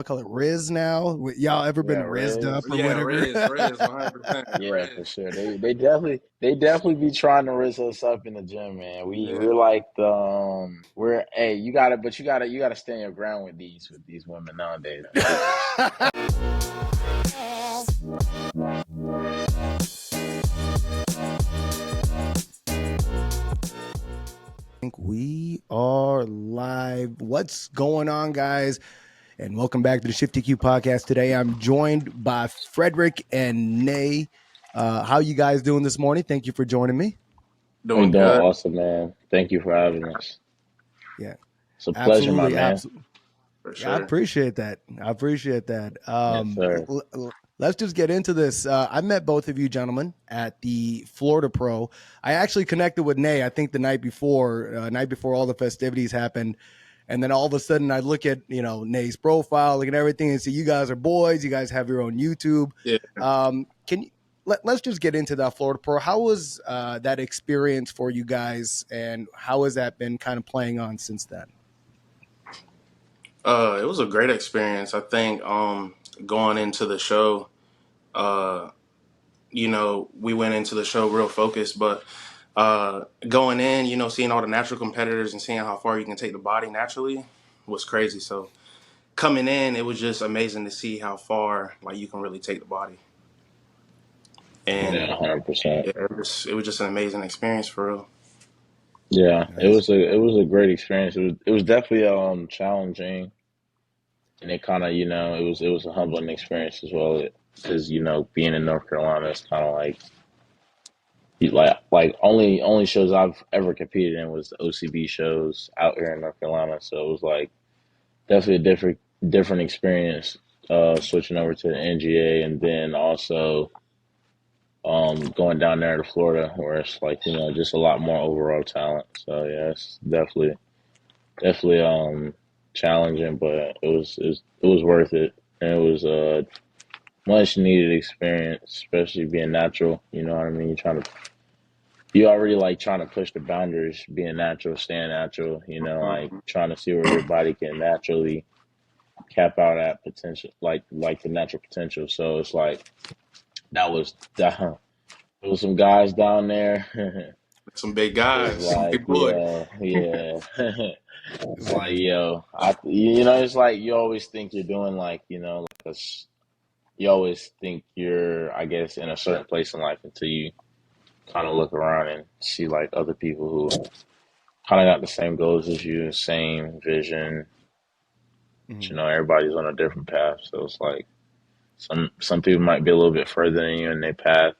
call it Rizz now. Y'all ever been Yeah, rizzed up Rizz. or Yeah, whatever? Rizz, 100%. Yeah, for Rizz. sure. They definitely be trying to rizz us up in the gym, man. Yeah. We're like the we're hey, you gotta stand your ground with these women nowadays, man. They just Think we are live. What's going on, guys? And welcome back to the ShiftEQ.Podcast. Today, I'm joined by Frederick and Ney. How you guys doing this morning? Thank you for joining me. we Doing doing good. awesome, man. Thank you for having us. Yeah, It's a pleasure, my absolutely, man. absolutely. For Yeah, I sure. appreciate that. Yes, sir. Let's just get into this. I met both of you gentlemen at the Florida Pro. I actually connected with Ney, I think the night before all the festivities happened. And then all of a sudden I look at, Ney's profile, look at everything and see you guys are boys. You guys have your own YouTube. Yeah. Can you, let's just get into that Florida Pro. How was that experience for you guys? And how has that been kind of playing on since then? It was a great experience. I think going into the show, we went into the show real focused, but going in, seeing all the natural competitors and seeing how far you can take the body naturally was crazy. So coming in, it was just amazing to see how far like you can really take the body. And Yeah, 100%. yeah, it was just an amazing experience for real. Yeah, it Nice. was a great experience. It was definitely challenging, and it kind of it was a humbling experience as well. Because being in North Carolina is kind of like only shows I've ever competed in was the OCB shows out here in North Carolina. So it was like definitely a different experience switching over to the NGA, and then also going down there to Florida where it's like just a lot more overall talent. So yeah, it's definitely challenging, but it was worth it, and it was a much needed experience, especially being natural. You know what I mean? You already like trying to push the boundaries, being natural, staying natural, like Mhm. trying to see where your body can naturally cap out at potential, like the natural potential. So it's like that was there was some guys down there. Some big It was guys, some like, big boys. yeah. It's like, Nice. it's like you always think you're doing like, you always think you're, I guess, in a certain place in life until you kind of look around and see like other people who kind of got the same goals as you, same vision. But, Mhm. everybody's on a different path. So it's like some people might be a little bit further than you in their path.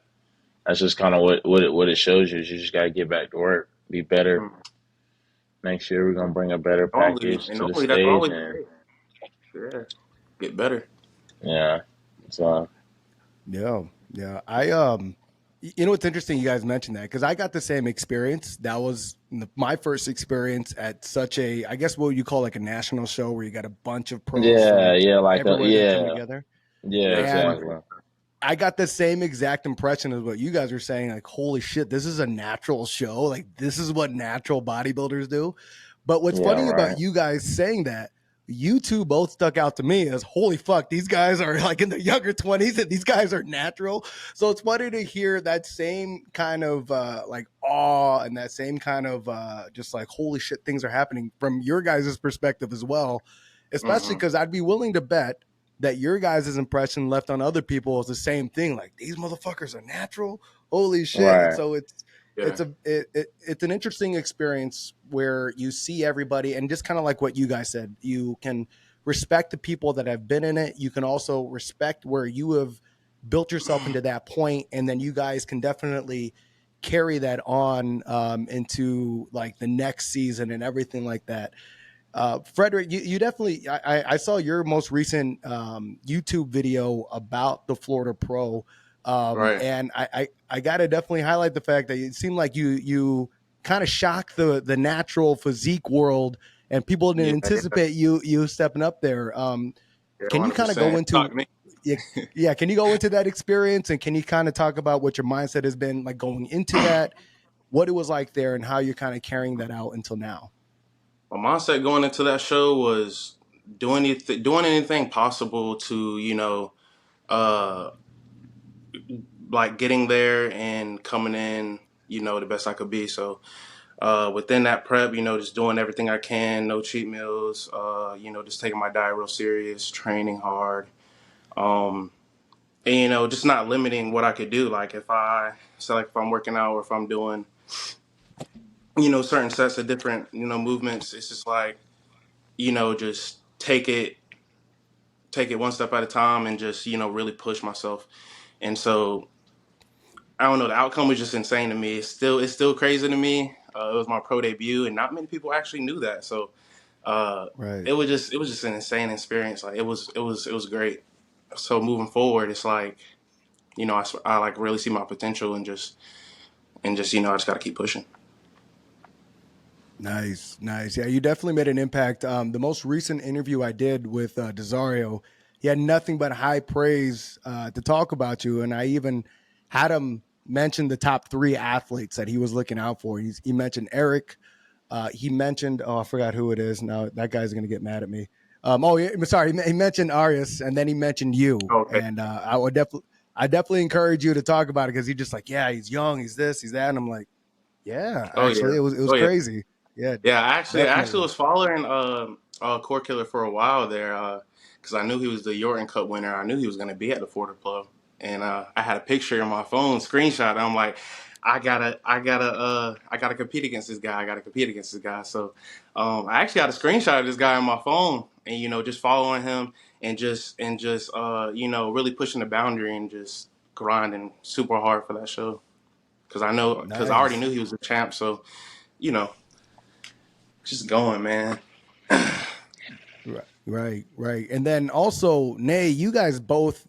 That's just kind of what it shows you. Is you just got to get back to work, be better. Mhm. Next year we're gonna bring a better Normally, package and to the normally that's stage, always the and case. Yeah, get better. yeah, so Yeah, yeah. You know what's interesting? You guys mentioned that because I got the same experience. That was my first experience at such a, I guess, what you call like a national show where you got a bunch of pros yeah, from yeah, everywhere that come together. yeah, Yeah, And exactly. I got the same exact impression as what you guys were saying. Like, holy shit, this is a natural show. Like, this is what natural bodybuilders do. But what's Yeah, funny about right. you guys saying that, you two both stuck out to me as holy fuck, these guys are like in their younger 20s and these guys are natural. So it's funny to hear that same kind of like awe and that same kind of just like holy shit, things are happening from your guys' perspective as well. Especially hmm because I'd be willing to bet that your guys' impression left on other people is the same thing. Like these motherfuckers are natural. Holy shit! Right. So yeah, it's an interesting experience where you see everybody and just kind of like what you guys said, you can respect the people that have been in it. You can also respect where you have built yourself into that point, and then you guys can definitely carry that on into like the next season and everything like that. Frederick, you definitely, I saw your most recent YouTube video about the Florida Pro. right. And I got to definitely highlight the fact that it seemed like you kind of shocked the natural physique world and people didn't Yeah, anticipate you stepping up there. yeah, Can you kind of go 100%. into, Talk me. yeah, yeah, can you go into that experience and can you kind of talk about what your mindset has been like going into that, what it was like there and how you're kind of carrying that out until now? My mindset going into that show was doing anything possible to, uh, like getting there and coming in, the best I could be. So within that prep, just doing everything I can, no cheat meals, just taking my diet real serious, training hard, and just not limiting what I could do. Like if I'm working out or if I'm doing, certain sets of different, movements, it's just like, just take it one step at a time and just, really push myself. And so I don't know, the outcome was just insane to me. It's still crazy to me. It was my pro debut and not many people actually knew that. So uh, Right. it was just an insane experience. Like it was great. So moving forward, it's like, I like really see my potential and just I just got to keep pushing. Nice, nice. Yeah, you definitely made an impact. The most recent interview I did with Desario, he had nothing but high praise to talk about you, and I even had him mention the top 3 athletes that he was looking out for. He mentioned Eric. He mentioned, I forgot who it is. Now that guy's going to get mad at me. Yeah, sorry. He mentioned Arias, and then he mentioned you. Okay. And I definitely encourage you to talk about it because he's just like, yeah, he's young, he's this, he's that, and I'm like, yeah, Oh actually, yeah. it was Oh yeah. crazy. Yeah, Yeah, I actually definitely. was following Core Killer for a while there because I knew he was the Yorton Cup winner. I knew he was going to be at the Florida Club, and I had a picture on my phone, screenshot. And I'm like, I gotta compete against this guy. I gotta compete against this guy. So I actually got a screenshot of this guy on my phone, and just following him and just really pushing the boundary and just grinding super hard for that show because I already Nice. knew he was a champ. So you know. Just going, man. Right, right, right. And then also, Ney, you guys both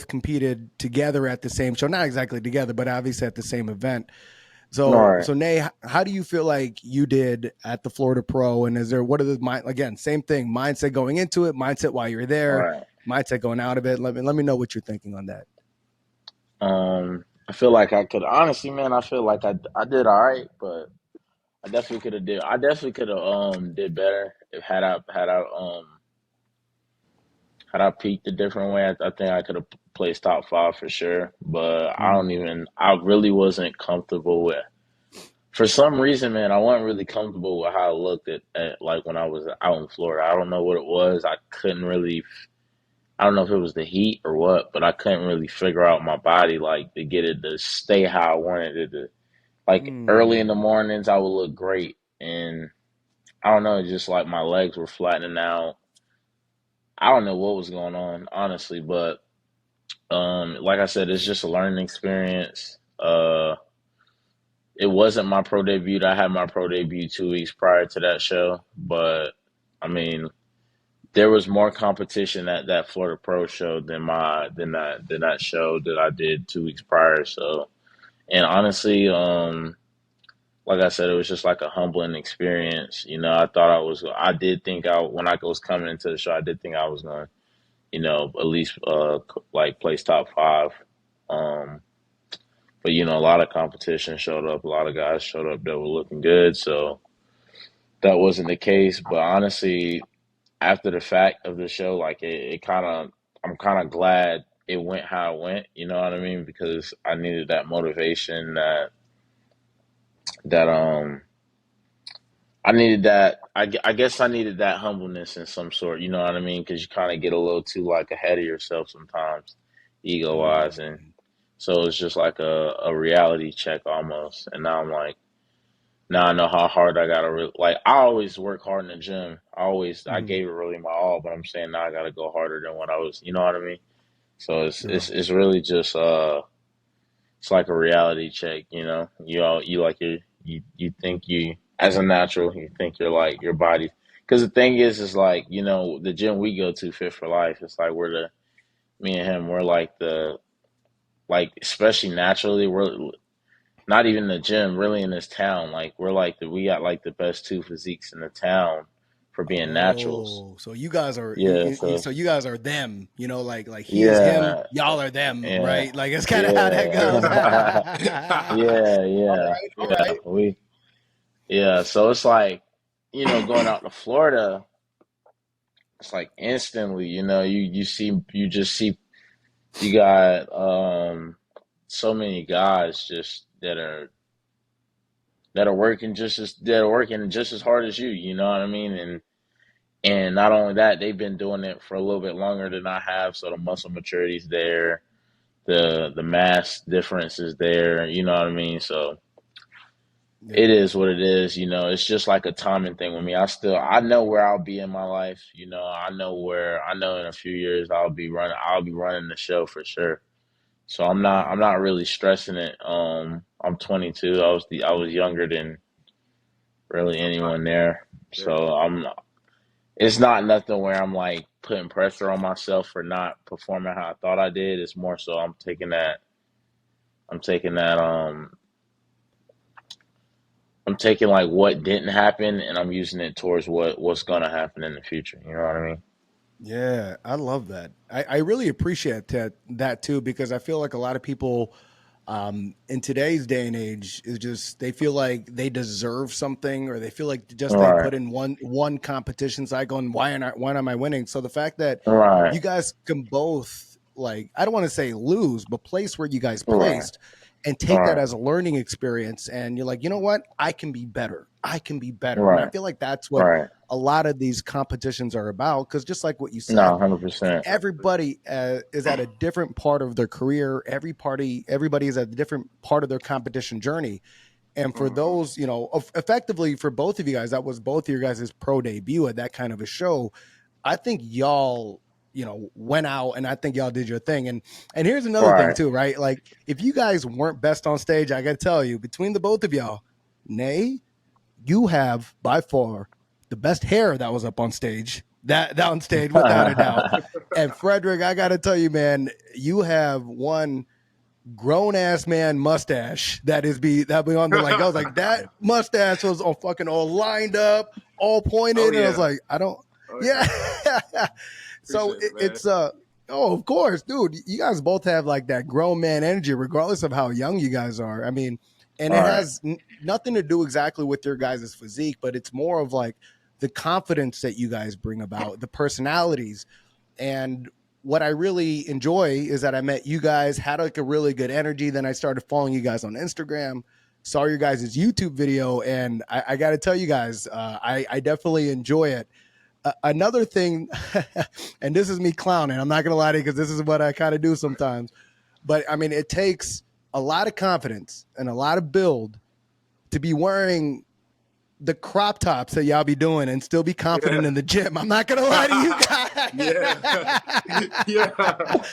competed together at the same show. Not exactly together, but obviously at the same event. All So, right, so Ney, how do you feel like you did at the Florida Pro? And what are the again, same thing, mindset going into it, mindset while you're all there, right. mindset going out of it. Let me know what you're thinking on that. I feel like I could honestly, man. I feel like I did all right, but I definitely could have did better if had I peaked a different way. I think I could have placed top 5 for sure. But Mm, I really wasn't comfortable with. For some reason, man, I wasn't really comfortable with how I looked at like when I was out in Florida. I don't know what it was. I don't know if it was the heat or what, but I couldn't really figure out my body like to get it to stay how I wanted it to. Like early in the mm, mornings, I would look great, and I don't know, just like my legs were flattening out. I don't know what was going on, honestly, but like I said, it's just a learning experience. It wasn't my pro debut. I had my pro debut 2 weeks prior to that show, but I mean, there was more competition at that Florida Pro show than that show that I did 2 weeks prior. So, and honestly, like I said, it was just like a humbling experience. I did think when I was coming into the show, I did think I was going to, at least like place top 5. Um, but a lot of competition showed up. A lot of guys showed up that were looking good. So that wasn't the case. But honestly, after the fact of the show, like I'm kind of glad it went how it went. You know what I mean? Because I needed that motivation that I needed that. I guess I needed that humbleness in some sort. You know what I mean? Because you kind of get a little too like ahead of yourself sometimes, ego wise, and mm, so it's just like a reality check almost. And now I'm like, now I know how hard I gotta like. I always work hard in the gym. I mm. gave it really my all, but I'm saying now I gotta go harder than what I was. You know what I mean? So True. it's really just it's like a reality check. You like you think you as a natural, you think you're like your body. Because the thing is like the gym we go to, Fit for Life. It's like me and him, we're like especially naturally, we're not even the gym, really in this town. Like we got like the best 2 physiques in the town for being naturals. Oh, so you guys are Yeah, so so you guys are them, like he is him, yeah, y'all are them, yeah, right? Like it's kind of how that goes. yeah, yeah, All yeah, right, all yeah. right. So it's like, going out to Florida, it's like instantly, you just see you got so many guys just that are working just as hard as you know what I mean? And not only that, they've been doing it for a little bit longer than I have, so the muscle maturity's there, the mass difference is there, you know what I mean? So Yeah. it is what it is, it's just like a timing thing with me. I know where I'll be in my life, I know in a few years I'll be running the show for sure. So I'm not really stressing it. I'm 22. I was younger than really anyone there. So it's not nothing where I'm like putting pressure on myself for not performing how I thought I did. It's more so I'm taking that I'm taking like what didn't happen and I'm using it towards what's gonna happen in the future. You know what I mean? Yeah, I love that. I really appreciate that too, because I feel like a lot of people in today's day and age is just they feel like they deserve something, or they feel like just they Right, put in one competition cycle and why am I winning? So the fact that right, you guys can both, like, I don't want to say lose, but place where you guys right, placed and take that right, as a learning experience, and you're like, you know what, I can be better. I can be better. And I right, feel like that's what right. a lot of these competitions are about, because just like what you No, said, 100%. everybody is at a different part of their career. Everybody is at a different part of their competition journey. And for Mhm. those, effectively for both of you guys, that was both of your guys' pro debut at that kind of a show. I think y'all, went out, and I think y'all did your thing. And here's another thing Right. too, right? Like, if you guys weren't best on stage, I gotta tell you, between the both of y'all, Ney, you have by far the best hair that was up on stage. That on stage, without a doubt. And Frederick, I gotta tell you, man, you have one grown ass man mustache that be on the, like, I was like, that mustache was all fucking all lined up, all Oh pointed, and I was yeah. like, I don't, Oh yeah. yeah. So Appreciate it, man. it's oh, of course, dude. You guys both have like that grown man energy, regardless of how young you guys are. I mean, and it Right. has nothing to do exactly with your guys' physique, but it's more of like the confidence that you guys bring about, the personalities. And what I really enjoy is that I met you guys, had like a really good energy. Then I started following you guys on Instagram, saw your guys' YouTube video, and I got to tell you guys, I definitely enjoy it. Another thing, and this is me clowning, I'm not going to lie to you, because this is what I kind of do sometimes. But I mean, it takes a lot of confidence and a lot of build to be wearing the crop tops that y'all be doing and still be confident Yeah. in the gym. I'm not gonna lie to you Yeah. guys. Yeah. I was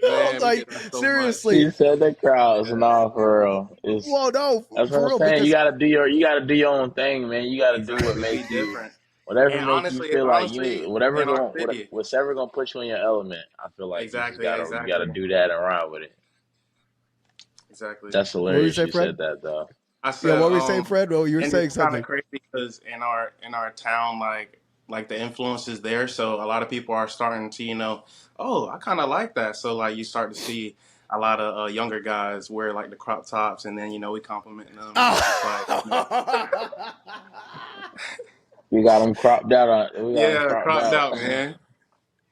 Man, we like, get that so much. seriously. He said the crowds, Yeah. nah, for real. Well, no, That's what for I'm real, saying. because You gotta do your own thing, man. You gotta do what Exactly. Be make you different. whatever And make you honestly, it's feel like honestly whatever in our going city. what's ever gonna put you in your element. I feel like Exactly, you gotta exactly. do that and ride with it. Exactly. That's what were you hilarious. say, You Fred? said that though. I Yeah, said, what were you saying, Fred? Oh, you were and saying it's kind of something. crazy because in our town, like the influence is there, so a lot of people are starting to, oh, I kind of like that. So like you start to see a lot of younger guys wear like the crop tops, and then we complimenting them, and it's just like, Oh. We got them cropped out we got them yeah, cropped cropped out. out, man.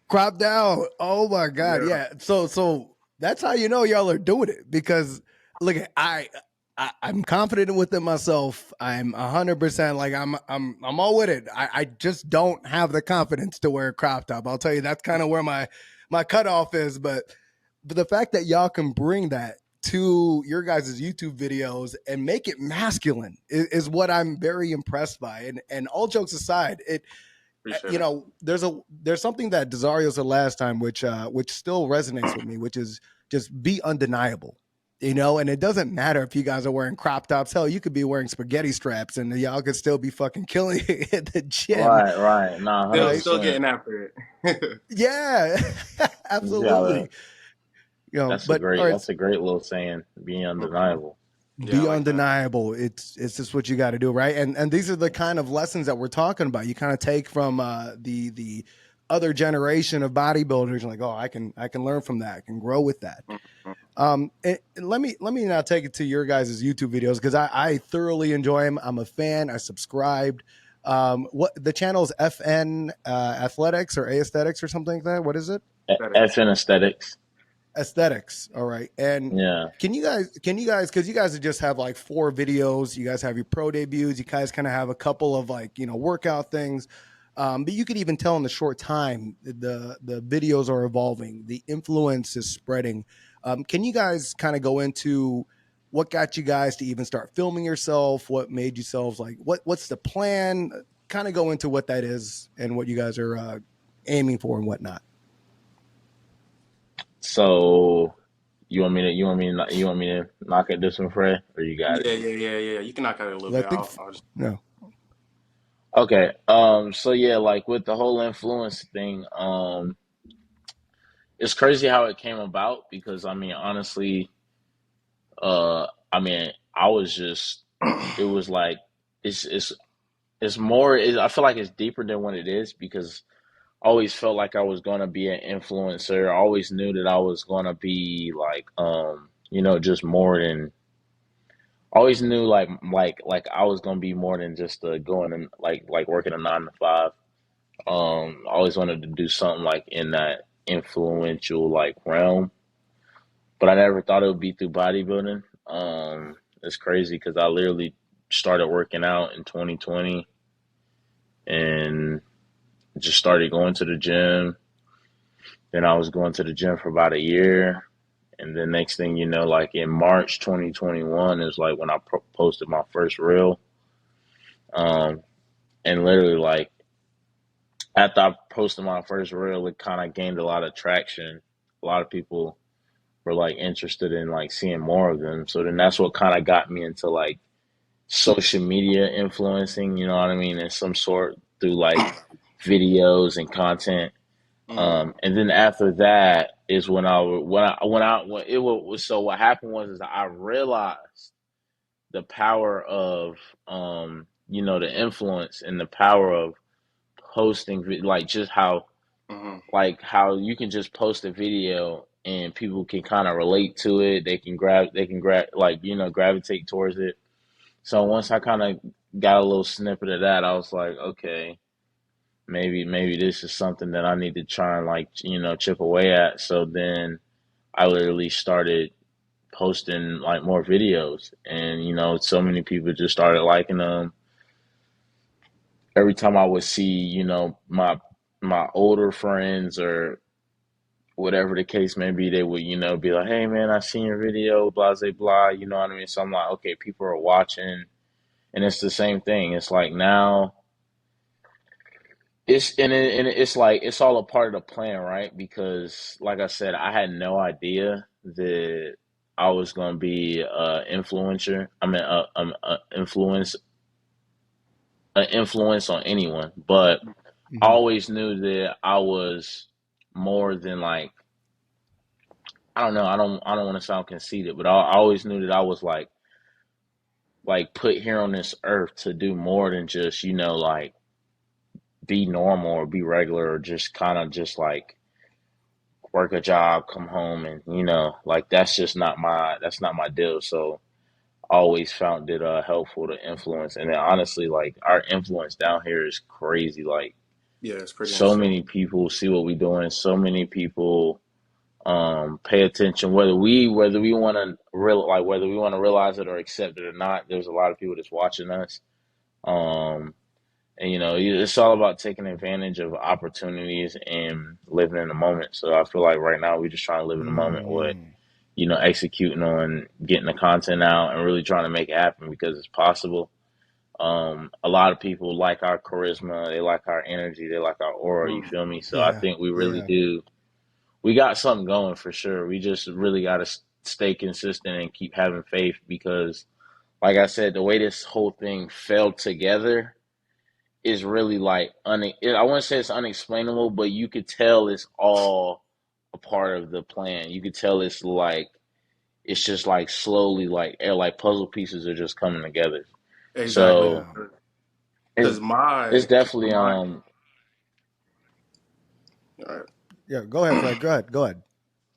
Crop down. Oh my God. Yeah, Yeah. So that's how you know y'all are doing it, because look, I'm confident within myself. I'm 100%, like, I'm all with it. I just don't have the confidence to wear a crop top. I'll tell you, that's kind of where my cutoff is. But the fact that y'all can bring that to your guys' YouTube videos and make it masculine is what I'm very impressed by. And all jokes aside, appreciate it. there's something that Desario said last time, which still resonates with me, which is just be undeniable. And it doesn't matter if you guys are wearing crop tops. Hell, you could be wearing spaghetti straps and y'all could still be fucking killing it at the gym, Right, right. Nah, hundred Still, right? still percent. getting after it. Yeah, You gotta absolutely. But all right, that's a great little saying, being Mhm. undeniable. Yeah, I be like that. undeniable. It's just what you got to do, right? And these are the kind of lessons that we're talking about. You kind of take from the other generation of bodybuilders, and like, oh, I can learn from that. I can grow with that. Mhm. And let me now take it to your guys' YouTube videos, because I thoroughly enjoy them. I'm a fan. I subscribed. What the channel is FN Athletics or Aesthetics or something like that? What is it? FN Aesthetics. Aesthetics. All right. And Yeah. can you guys, because you guys just have like 4 videos, you guys have your pro debuts, you guys kind of have a couple of like, workout things. But you could even tell in the short time the videos are evolving, the influence is spreading. Can you guys kind of go into what got you guys to even start filming yourself? What made yourselves like, what's the plan? Kind of go into what that is and what you guys are aiming for and whatnot. So you want me to knock at this one, Fred, or you got it? Yeah. You can knock out a little 'Cause I bit. think, I'll just. no. Okay. So yeah, like with the whole influence thing, it's crazy how it came about because I mean, honestly, I mean, I was just, it was like, it's it's it's more. I feel like it's deeper than what it is because I always felt like I was gonna be an influencer. I always knew that I was gonna be like, just more than. I always knew like I was gonna be more than just going and like working a 9 to 5. I always wanted to do something like in that influential like realm, but I never thought it would be through bodybuilding. It's crazy because I literally started working out in 2020 and just started going to the gym. Then I was going to the gym for about a year. And then next thing you know, like in March 2021 is like when I posted my first reel. Um, and literally like after I posted my first reel, it kind of gained a lot of traction. A lot of people were like interested in like seeing more of them. So then that's what kind of got me into like social media influencing, you know what I mean, in some sort through like videos and content. Mm, And then after that is when it was, so what happened was is I realized the power of the influence and the power of posting like just how mm, like how you can just post a video and people can kind of relate to it. They can grab like gravitate towards it. So once I kind of got a little snippet of that, I was like, okay, maybe this is something that I need to try and like chip away at. So then I literally started posting like more videos, and so many people just started liking them. Every time I would see my older friends or whatever the case may be, they would be like, "Hey man, I seen your video, blah blah blah." You know what I mean? So I'm like, okay, people are watching, and it's the same thing. It's like now it's like it's all a part of the plan, right? Because like I said, I had no idea that I was going to be a influencer. I mean, an influence on anyone, but I Mm-hmm. always knew that I was more than like I don't know. I don't want to sound conceited, but I always knew that I was like put here on this earth to do more than just like be normal or be regular or just kind of just like work a job, come home, and like that's not my deal. So I always found it helpful to influence, and then honestly, like our influence down here is crazy. Like yeah, it's pretty so insane. many people see what we're doing. So many people pay attention, whether we want to whether we want to realize it or accept it or not. There's a lot of people that's watching us. Um, and it's all about taking advantage of opportunities and living in the moment. So I feel like right now we just trying to live in the moment with, Mm. executing on getting the content out and really trying to make it happen because it's possible. A lot of people like our charisma, they like our energy, they like our aura. You Mm. feel me? So I Yeah. think we really Yeah. do. We got something going for sure. We just really got to stay consistent and keep having faith because, like I said, the way this whole thing fell together is really like I wouldn't say it's unexplainable, but you could tell it's all a part of the plan. You could tell it's like it's just like slowly like puzzle pieces are just coming together. Exactly. So Yeah. it's Because it's definitely my, all right. Yeah. Go ahead, Fred. Go ahead. Go ahead.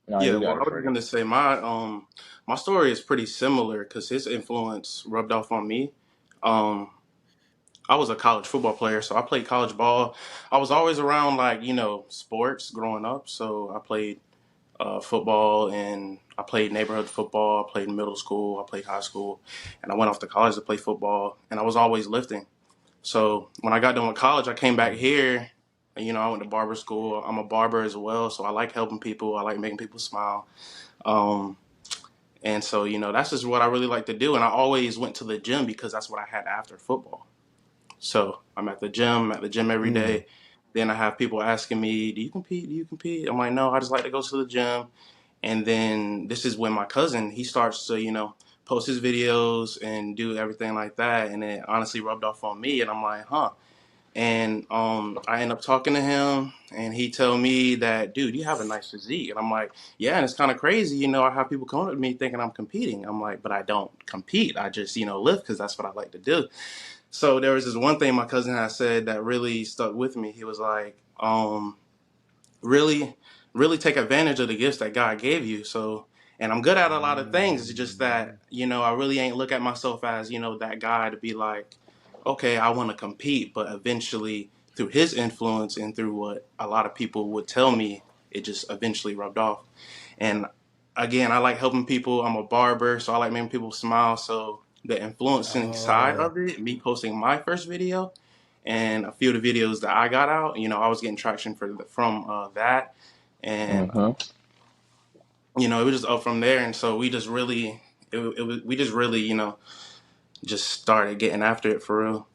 no, Yeah, you well, got I it, was Freddie. gonna say my story is pretty similar because his influence rubbed off on me. Um, I was a college football player, so I played college ball. I was always around like sports growing up, so I played football, and I played neighborhood football. I played middle school. I played high school, and I went off to college to play football. And I was always lifting. So when I got done with college, I came back here. And, I went to barber school. I'm a barber as well, so I like helping people. I like making people smile. Um, and so that's just what I really like to do. And I always went to the gym because that's what I had after football. So I'm at the gym. Every Mm. day. Then I have people asking me, "Do you compete? Do you compete?" I'm like, "No, I just like to go to the gym." And then this is when my cousin, he starts to, post his videos and do everything like that. And it honestly rubbed off on me. And I'm like, huh. And I end up talking to him, and he tell me that, dude, you have a nice physique. And I'm like, yeah, and it's kind of crazy. I have people coming up to me thinking I'm competing. I'm like, but I don't compete. I just, lift because that's what I like to do. So there was this one thing my cousin had said that really stuck with me. He was like, really, really take advantage of the gifts that God gave you. So, and I'm good at a lot of things. It's just that, I really ain't look at myself as, that guy to be like, okay, I want to compete. But eventually, through his influence and through what a lot of people would tell me, it just eventually rubbed off. And again, I like helping people. I'm a barber, so I like making people smile. So the influencing side Oh, of it, me posting my first video, and a few of the videos that I got out, I was getting traction from that, and Mm-hmm. it was just up from there. And so we just really, it was we just really, just started getting after it for real.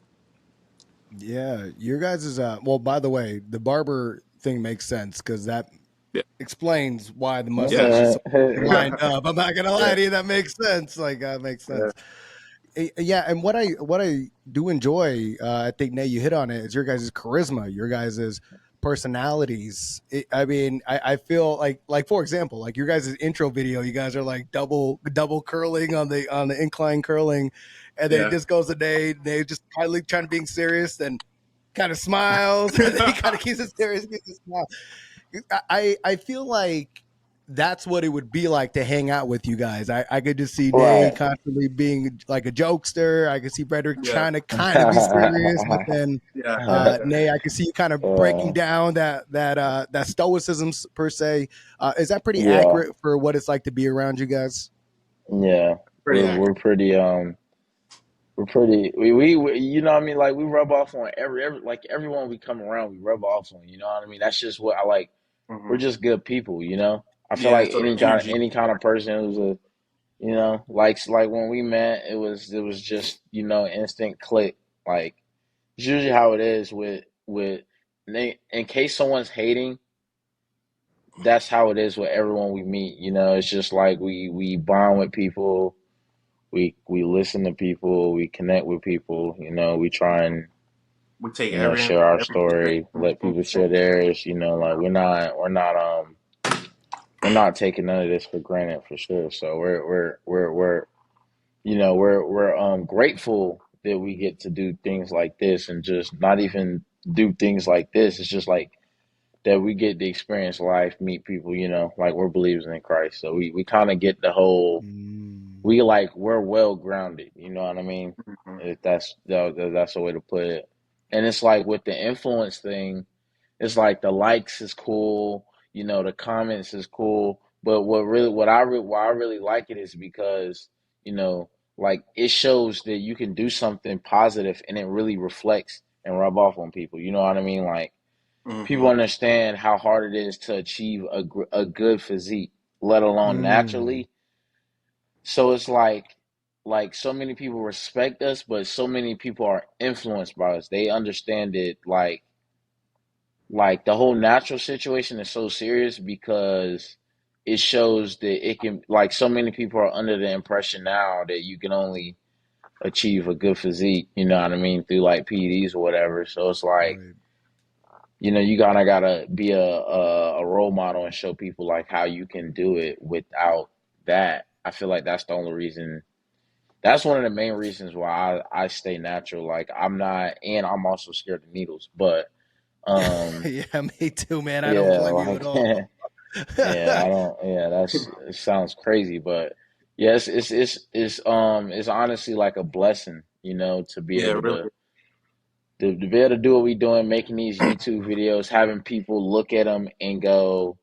yeah. Your guys is well. By the way, the barber thing makes sense because that Yeah, explains why the yeah, mustache is so lined up. I'm not gonna lie yeah, to you. That makes sense. Like that makes yeah, sense. Yeah, and what I do enjoy, I think Nate, you hit on it, is your guys' charisma, your guys' personalities. I mean, I feel like for example, like your guys' intro video, you guys are like double curling on the incline curling, and then it yeah. just goes a day. They just kind of trying to being serious, then kind of smiles, and then he kind of keeps it serious, keeps it smile. I feel like that's what it would be like to hang out with you guys. I could just see Nate Right. constantly being like a jokester. I could see Frederick Yeah, trying to kind of be serious, but then yeah, Nate, I could see you kind of breaking Uh, down that stoicism per se. Is that pretty yeah, accurate for what it's like to be around you guys? yeah. pretty We're accurate. we're pretty we're pretty we you know what I mean, like we rub off on every like everyone we come around we rub off on, you know what I mean? That's just what I like. We're Hmm. just good people, you know? I feel Yeah, like so the energy. any kind of person who's a like when we met it was just, instant click. Like it's usually how it is with in case someone's hating, that's how it is with everyone we meet. It's just like we bond with people, we listen to people, we connect with people. We try and We take every share our every story, let people share theirs. Like we're not taking none of this for granted for sure. So we're we're grateful that we get to do things like this, and just not even do things like this. It's just like that we get to experience life, meet people, like we're believers in Christ. So we kind of get the whole, Mm. we're well grounded, you know what I mean? Mhm. If that's a way to put it. And it's like with the influence thing, it's like the likes is cool, the comments is cool, but why I really like it is because, you know, like it shows that you can do something positive and it really reflects and rub off on people. You know what I mean? Like people Mhm. understand how hard it is to achieve a good physique, let alone Mm. naturally. So it's like so many people respect us, but so many people are influenced by us. They understand it like the whole natural situation is so serious because it shows that it can, like, so many people are under the impression now that you can only achieve a good physique, you know what I mean, through like PDs or whatever. So it's like, Right. you kind of gotta be a role model and show people like how you can do it without that. I feel like that's the only reason. That's one of the main reasons why I stay natural. Like I'm not, and I'm also scared of needles. But Yeah, me too, man. I don't yeah, blame you at like all. yeah, I don't. Yeah, it sounds crazy, but yes, it's honestly like a blessing, to be Yeah, able really. to to be able to do what we doing, making these YouTube videos, having people look at them and go,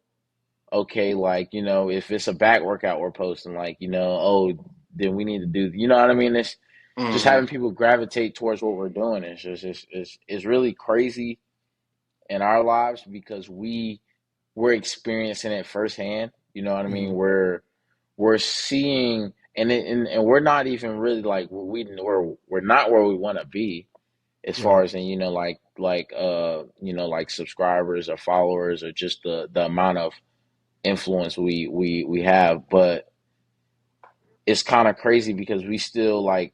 okay, like, you know, if it's a back workout we're posting, like, you know, oh, then we need to do, you know what I mean? It's just Mm-hmm. having people gravitate towards what we're doing. It's just, it's really crazy in our lives because we're experiencing it firsthand. You know what I mean? Mhm. We're seeing, and we're not even really like we're not where we want to be as far Right. as, and you know, you know, like subscribers or followers or just the amount of influence we have. But it's kind of crazy because we still like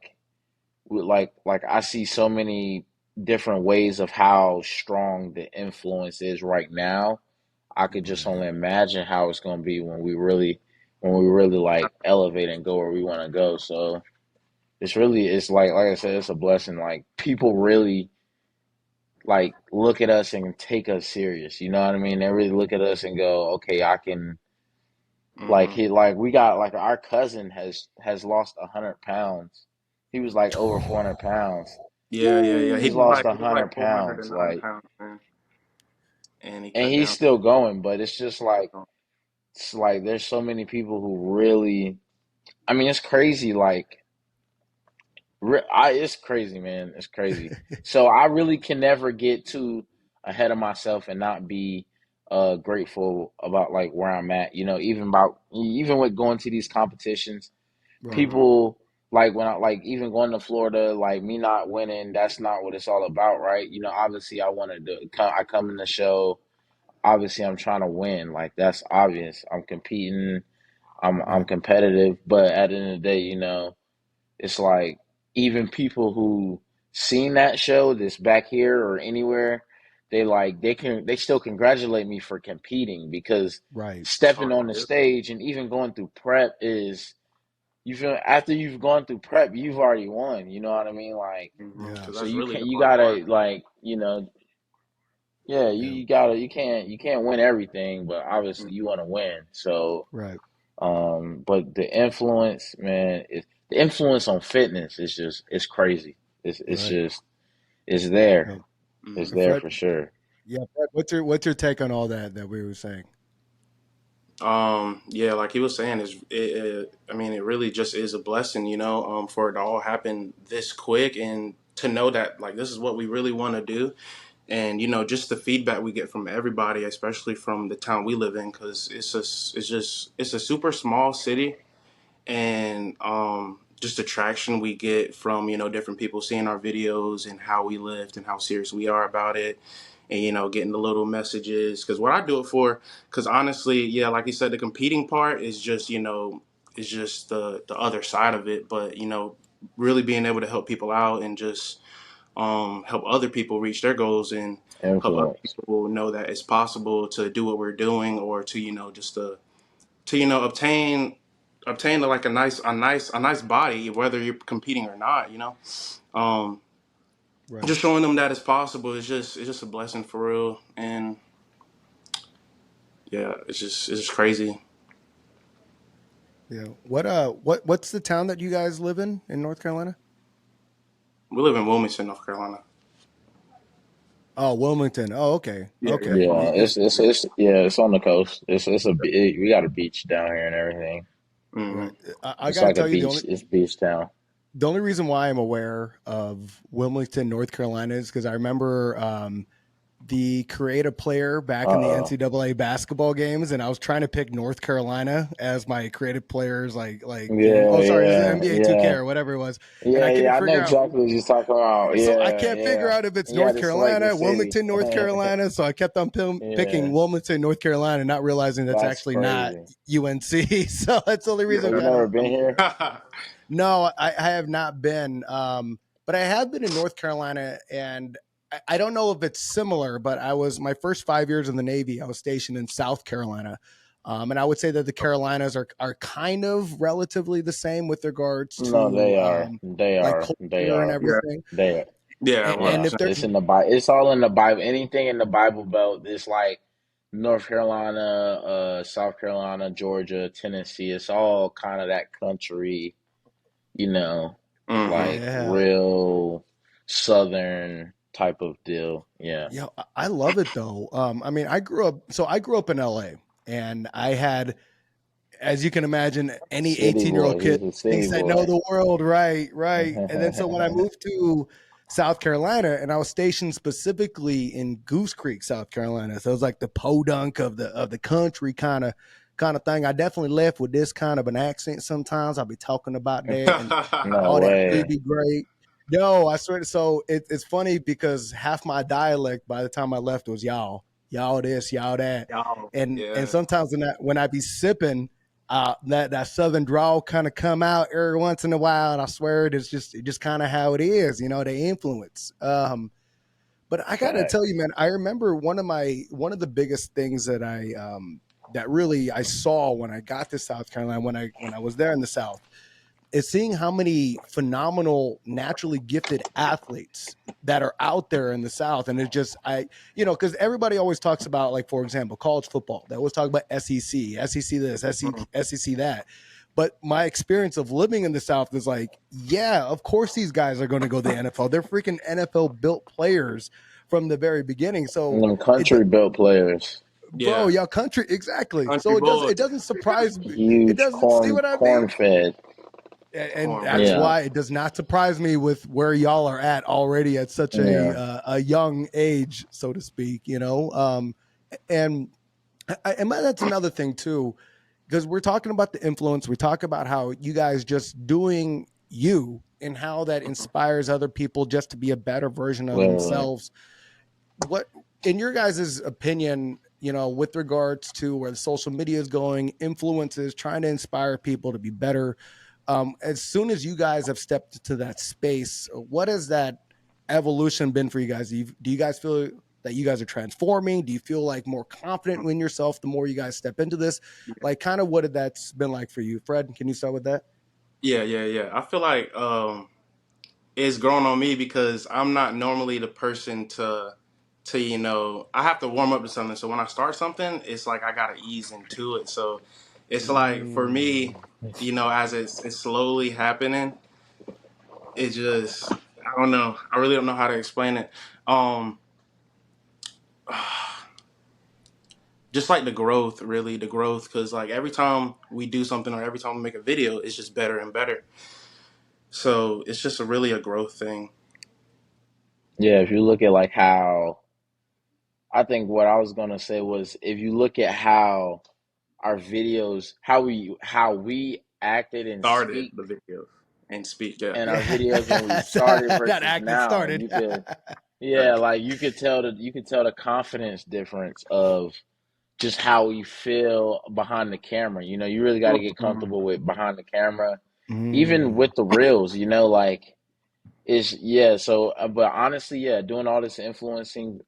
I see so many different ways of how strong the influence is right now. I could just Right. only imagine how it's going to be when we really like elevate and go where we want to go. So it's like I said, it's a blessing. Like people really like look at us and take us serious. You know what I mean? They really look at us and go, okay, I can like Mm-hmm. he like we got like our cousin has lost 100 pounds. He was like over 400 pounds. Yeah. He's Woo. lost a He was like hundred pounds, 409 like, pounds, man, and he and cut he's down. still going. But it's just like it's like there's so many people who really. I mean, it's crazy. Like, it's crazy, man. It's crazy. So I really can never get too ahead of myself and not be grateful about like where I'm at. You know, even with going to these competitions, Right. Mm-hmm. people like when I like even going to Florida, like me not winning, that's not what it's all about, right? You know, obviously I wanted to come. I come in the show. Obviously, I'm trying to win. Like that's obvious. I'm competing. I'm Right. competitive. But at the end of the day, you know, it's like even people who seen that show that's back here or anywhere, they still congratulate me for competing because Right. stepping Oh, on the yeah. stage and even going through prep is you feel after you've gone through prep, you've already won. You know what I mean? Like Yeah. Because so that's really the you hard gotta part. like, you know, yeah, Yeah. you can't win everything, but obviously you want to win. So Right. but the influence on fitness is just it's crazy. It's Right. just it's there. Yeah. It's Mm-hmm. there Fred. for sure. Yeah. Fred, what's your take on all that we were saying? Yeah, like he was saying, I mean, it really just is a blessing, you know, for it to all happen this quick and to know that like this is what we really want to do, and you know, just the feedback we get from everybody, especially from the town we live in, because it's a super small city, and just the traction we get from you know different people seeing our videos and how we lift and how serious we are about it, and you know getting the little messages because what I do it for, because honestly, yeah, like you said, the competing part is just you know is just the other side of it, but you know really being able to help people out and just help other people reach their goals and help other Influence. people know that it's possible to do what we're doing or to you know just to you know obtain like a nice body whether you're competing or not, you know, um Right. just showing them that it's possible is just it's just a blessing for real. And yeah, it's just crazy. Yeah. What's the town that you guys live in North Carolina? We live in Wilmington, North Carolina. Oh, Wilmington. Oh, okay. Yeah, Okay. Yeah, It's it's yeah, it's on the coast. We got a beach down here and everything. mm-hmm. right. I It's got to like a tell you beach. It's beach town. the only reason why I'm aware of Wilmington, North Carolina, is because I remember the creative player back in the Uh oh. NCAA basketball games, and I was trying to pick North Carolina as my creative players like game. Yeah, Oh, sorry, this is yeah, NBA 2K yeah. or whatever it was, and I Yeah, couldn't yeah, I know figure out. exactly what you're talking about. So I Yeah, can't figure yeah. out if it's And you had North to select your Carolina, city. Wilmington, North Carolina. So I kept on picking Yeah, Wilmington, North Carolina, not realizing that's that's actually not crazy. UNC. So that's the only Yeah, Oh, reason you why never been I'm here? no, I have not been. But I have been in North Carolina, and I don't know if it's similar, but I was my first 5 years in the Navy. I was stationed in South Carolina. And I would say that the Carolinas are kind of relatively the same with regards No, to they are. They like are. They culture and are. yeah, everything. They are. yeah, And Yeah, if 100%. there's it's in the Bible. It's all in the Bible. Anything in the Bible Belt, it's like North Carolina, South Carolina, Georgia, Tennessee. It's all kind of that country, you know, Mm-hmm. like yeah, real southern type of deal. Yeah. Yeah, I love it though. I mean, I grew up in LA, and I had, as you can imagine, any City 18-year-old boy. kid He's a thinks city they know boy. the world, right? Right. And then so when I moved to South Carolina, and I was stationed specifically in Goose Creek, South Carolina, so it was like the podunk of the country kind of thing. I definitely left with this kind of an accent. Sometimes I'll be talking about that, and No all that really way. be great. No, I swear. So it's funny because half my dialect by the time I left was y'all this, y'all that, Y'all, and yeah. sometimes when I be sipping, that southern drawl kind of come out every once in a while, and I swear it's just kind of how it is, the influence. But I gotta Fact. tell you, man, I remember one of the biggest things that that really I saw when I got to South Carolina, when I was there in the South, is seeing how many phenomenal naturally gifted athletes that are out there in the South. And it just, because everybody always talks about, like, for example, college football. They always talk about SEC this, SEC that. But my experience of living in the South is like, yeah, of course these guys are going to go to the NFL. They're freaking NFL built players from the very beginning. So Them it, country built players. bro, Yeah. y'all country, exactly. Country So it boys. doesn't surprise me. It Huge doesn't, see what I mean? corn fed. And Corn that's bread. Yeah. why it does not surprise me with where y'all are at already at such Yeah. a young age, so to speak. And and that's another thing too, because we're talking about the influence. We talk about how you guys just doing you and how that inspires other people just to be a better version of Literally. themselves. What, in your guys' opinion, with regards to where the social media is going, influences, trying to inspire people to be better, as soon as you guys have stepped into that space, what has that evolution been for you guys? Do you guys feel that you guys are transforming? Do you feel like more confident in yourself the more you guys step into this? Like, kind of what had that's been like for you? Fred, can you start with that? Yeah. I feel like it's grown on me because I'm not normally the person to I have to warm up to something. So when I start something, it's like I gotta ease into it. So it's like for me, Mm. as it's slowly happening, it just I don't know. I really don't know how to explain it. Um just like the growth, because like every time we do something or every time we make a video, it's just better and better. So it's just really a growth thing. Yeah. If you look at like how, I think what I was gonna say was, if you look at how our videos, how we acted and Started speak the video and speak. Yeah. and our Yeah, videos when we started that versus acted now, started. you could, Right. yeah, like you could tell the confidence difference of just how we feel behind the camera. You really got to get comfortable with behind the camera, even Mm. with the reels. Like, it's, yeah. So, but honestly, yeah, doing all this influencing,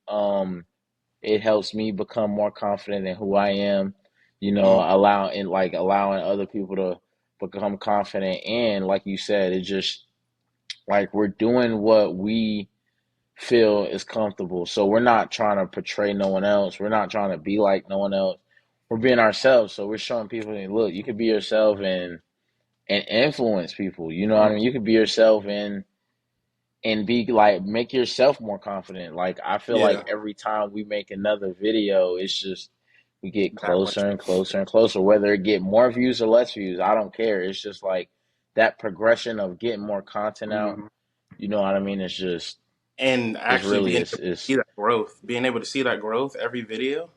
it helps me become more confident in who I am. Mm, Allowing other people to become confident, and like you said, it just, like, we're doing what we feel is comfortable. So we're not trying to portray no one else. We're not trying to be like no one else. We're being ourselves. So we're showing people, hey, look, you can be yourself and influence people. You know what I mean? You can be yourself and be like, make yourself more confident. Like, I feel like yeah. every time we make another video, it's just, we get That much. closer and closer and closer. Whether it get more views or less views, I don't care. It's just like that progression of getting more content out. Mhm. You know what I mean? And It's actually really, being able to see that growth, being able to see that growth every video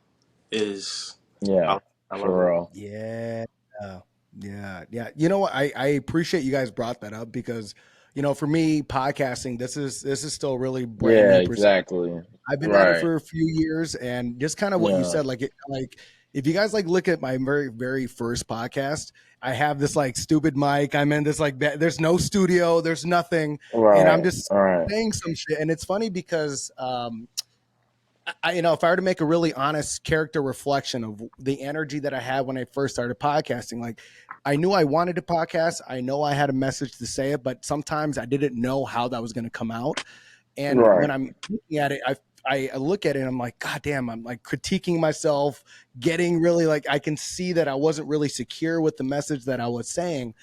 is, yeah, I love for it. real. Yeah. Yeah. You know what? I appreciate you guys brought that up because, for me, podcasting, this is still really brand Yeah, new per se. exactly. I've been at it Right. for a few years, and just kind of what you Yeah. said, like if you guys like look at my very, very first podcast, I have this like stupid mic. I'm in this like there's no studio, there's nothing, and I'm Right. just All right. saying some shit. And it's funny because if I were to make a really honest character reflection of the energy that I had when I first started podcasting, like I knew I wanted to podcast. I know I had a message to say it, but sometimes I didn't know how that was going to come out. And when Right. I'm looking at it, I look at it and I'm like, God damn, I'm like critiquing myself, getting really like, I can see that I wasn't really secure with the message that I was saying.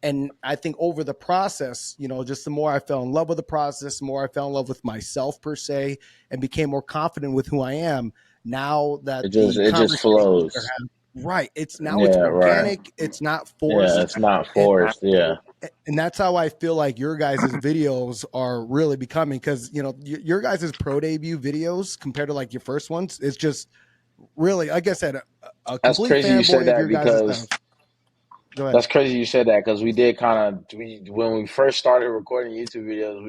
And I think over the process, just the more I fell in love with the process, the more I fell in love with myself per se, and became more confident with who I am. Now It that just the it just conversations are flows. having, right, it's now it's Yeah, right. organic, it's not Yeah, forced, it's not and forced. Yeah, that's how I feel like your guys' videos are really becoming, because your guys' pro debut videos compared to like your first ones, it's just really, like I said, a that's complete crazy you said fanboy of that your guys' because stuff. Go ahead. that's crazy you said that because we did kind of when we first started recording YouTube videos,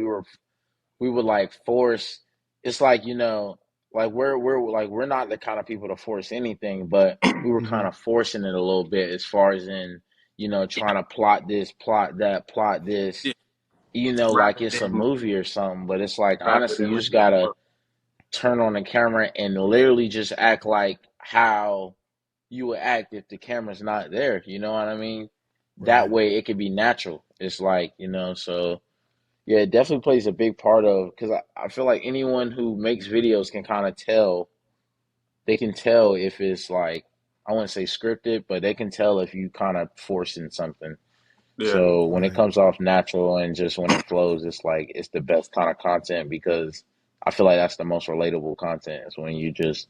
we would like force. It's like like we're not the kind of people to force anything, but we were kind Hmm. of forcing it a little bit as far as in trying to plot this, plot that, plot this. Yeah, Like rather it's a than movie or something. But it's like rather honestly, than you like just gotta turn on the camera and literally just act like how you would act if the camera's not there. You know what I mean? That Right. way it could be natural. It's like, so yeah, it definitely plays a big part of because I feel like anyone who makes videos can kind of tell, they can tell if it's like, I wouldn't say scripted, but they can tell if you kind of forcing something. yeah. So when it Right. comes off natural and just when it flows, it's like it's the best kind of content because I feel like that's the most relatable content. It's when you just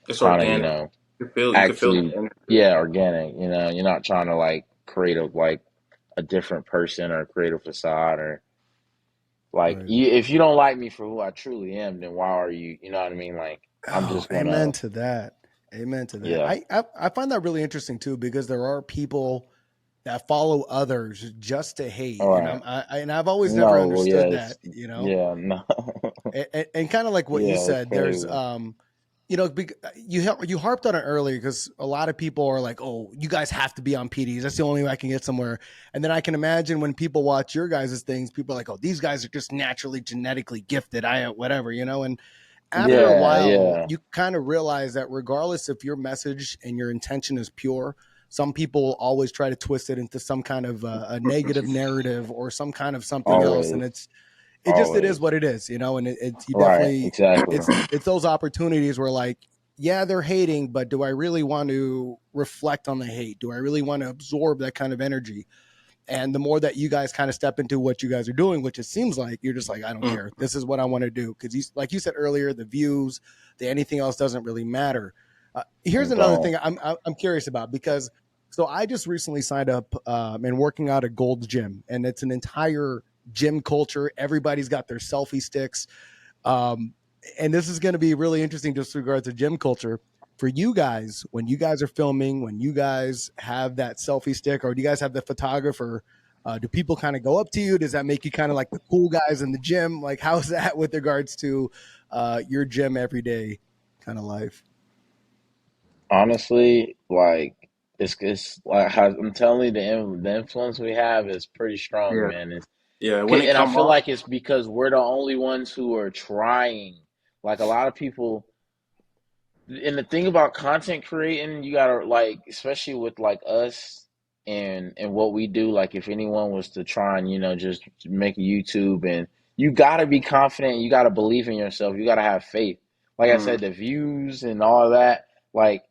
It's kind of, organic. You can feel the actually, energy. yeah, organic. You're not trying to like create a different person or create a facade or like Right. if you don't like me for who I truly am, then why are you? You know what I mean? Like I'm Oh, just one amen of, to that. Amen to that. yeah. I find that really interesting too, because there are people that follow others just to hate, All and right. and I've always never No, well, yeah, understood it's, that. yeah, no, And kind of like what you yeah, it's said, there's crazy. you harped on it earlier, because a lot of people are like, oh, you guys have to be on PDs, that's the only way I can get somewhere. And then I can imagine when people watch your guys' things, people are like, oh, these guys are just naturally genetically gifted, I whatever, and after a Yeah, while, yeah, you kind of realize that regardless if your message and your intention is pure, some people always try to twist it into some kind of a negative narrative or some kind of something else, and always, it is always. what it is, and it's you Right, definitely, exactly. it's those opportunities where, like, yeah, they're hating, but do I really want to reflect on the hate? Do I really want to absorb that kind of energy? And the more that you guys kind of step into what you guys are doing, which it seems like you're just like, I don't Mm, care. This is what I want to do. Because like you said earlier, the views, the anything else doesn't really matter. Here's another Don't. thing I'm curious about, because so I just recently signed up and working out at Gold's Gym, and it's an entire gym culture. Everybody's got their selfie sticks. Um, and this is going to be really interesting just with regards to gym culture for you guys. When you guys are filming, when you guys have that selfie stick, or do you guys have the photographer? Do people kind of go up to you? Does that make you kind of like the cool guys in the gym? Like, how's that with regards to your gym everyday kind of life? Honestly, like it's like how I'm telling you, the influence we have is pretty strong, yeah, man. It's yeah. When it and I come feel off, like it's because we're the only ones who are trying. Like a lot of people, and the thing about content creating, you gotta like, especially with like us and what we do. Like if anyone was to try and just make a YouTube, and you gotta be confident, you gotta believe in yourself, you gotta have faith. Like I mm, said, the views and all that, like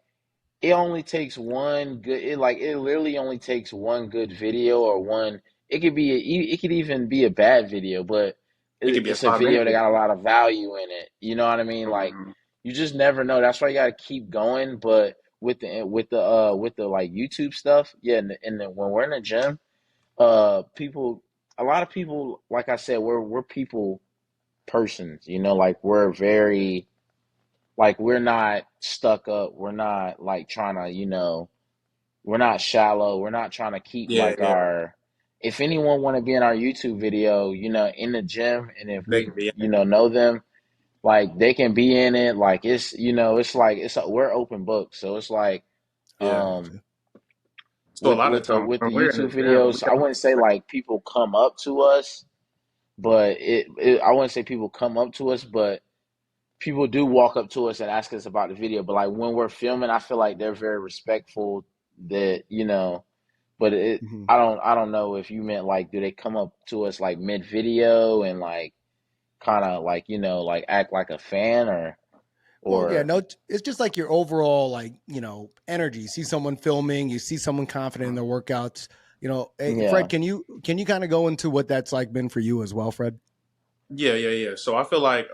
it only takes one good it literally only takes one good video or one it could be it could even be a bad video, but it could be a it's a 5 minute video that video. got a lot of value in it. You know what I mean? Like Mm, you just never know. That's why you got to keep going. But with the like YouTube stuff, yeah, when we're in the gym, people, a lot of people, like I said, we're people persons. Like we're very, like we're not stuck up. We're not like trying to, we're not shallow. We're not trying to keep yeah, like yeah. our. If anyone want to be in our YouTube video, in the gym, and if They we, can be. know them, like they can be in it. Like it's like we're open books. So it's like, Yeah. um, So a lot of times with when the we're in the YouTube gym, we videos, I don't. wouldn't say like people come up to us, but I wouldn't say people come up to us, but people do walk up to us and ask us about the video. But like when we're filming, I feel like they're very respectful. That but Mhm. I don't know if you meant like do they come up to us like mid video and like kind of like like act like a fan Well, yeah, or no, it's just like your overall, like, energy. You see someone filming, you see someone confident in their workouts. Hey, Yeah. Fred, can you kind of go into what that's like been for you as well, Fred? Yeah. So I feel like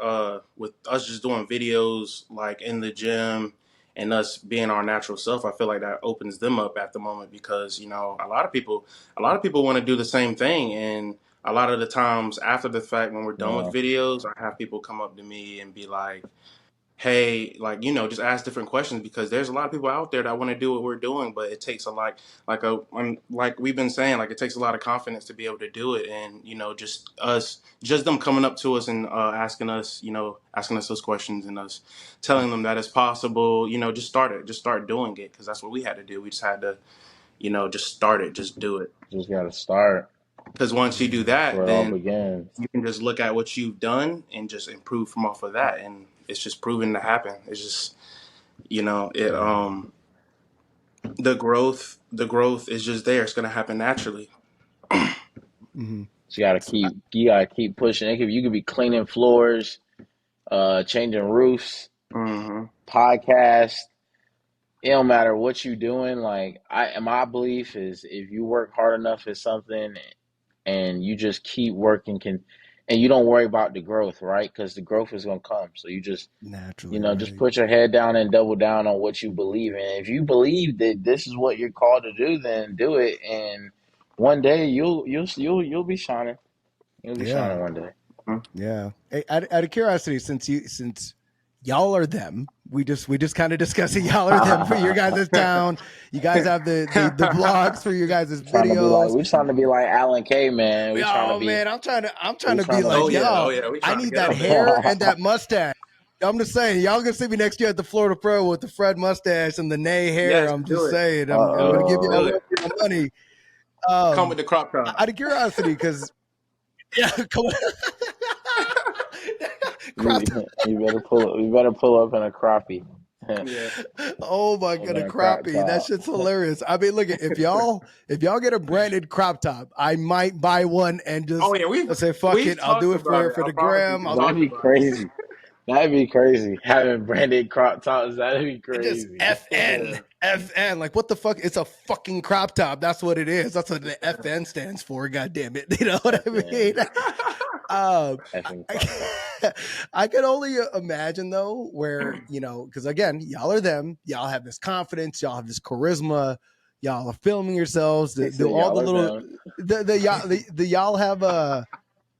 with us just doing videos like in the gym and us being our natural self, I feel like that opens them up at the moment because, a lot of people want to do the same thing, and a lot of the times after the fact when we're done with Yeah. videos, I have people come up to me and be like, hey, like, just ask different questions because there's a lot of people out there that want to do what we're doing, but it takes a like we've been saying, like it takes a lot of confidence to be able to do it, and just them coming up to us and asking us those questions and us telling them that it's possible, just start doing it because that's what we had to do. We just had to, just start it, just do it. Just got to start. Because once you do That's that, where it all then begins. you can just look at what you've done and just improve from off of that, and it's just proven to happen. It's just it Yeah. the growth is just there. It's gonna happen naturally. Hmm. So you gotta keep pushing. You could be cleaning floors, changing roofs, Hmm. podcast. It don't matter what you doing. Like my belief is, if you work hard enough at something and you just keep working, and you don't worry about the growth, right? Because the growth is gonna come. So you just Naturally, just right? put your head down and double down on what you believe in. If you believe that this is what you're called to do, then do it. And one day you'll be shining. You'll be Yeah. shining one day. Yeah. Hey, out of curiosity, since y'all are them, we just kind of discussing y'all are them for your guys' town. You guys have the vlogs for your guys' Trying to be like videos. we're trying to be like Alan K, man. We trying to Oh be man, I'm trying we to be trying to like Oh yeah, y'all. oh yeah. We I trying to need get that up there. hair and that mustache. I'm just saying, y'all gonna see me next year at the Florida Pro with the Fred mustache and the Ney hair. Yes, I'm do just it. saying, I'm gonna give y'all Do Uh-oh. it. my money. Come with Um, the crop top. out of curiosity, because yeah, come on. Crop top. You better pull up in a crappie. Yeah. Oh my Up god, a in a crop crappie. That top. shit's hilarious. I mean, look, if y'all get a branded crop top, I might buy one and Oh just yeah. We've say fuck we've it. I'll talked do it about it. for I the promise you, gram. we've I'll That'd talked be about it. crazy. That'd be crazy. Having branded crop tops, that'd be just crazy. FN. FN. Like what the fuck? It's a fucking crop top. That's what it is. That's what the FN stands for. God damn it. You know what I mean? FN. I, Effing crop top. I can only imagine though, where because again, y'all are them. Y'all have this confidence. Y'all have this charisma. Y'all are filming yourselves. He The said all the y'all are little them. the y'all have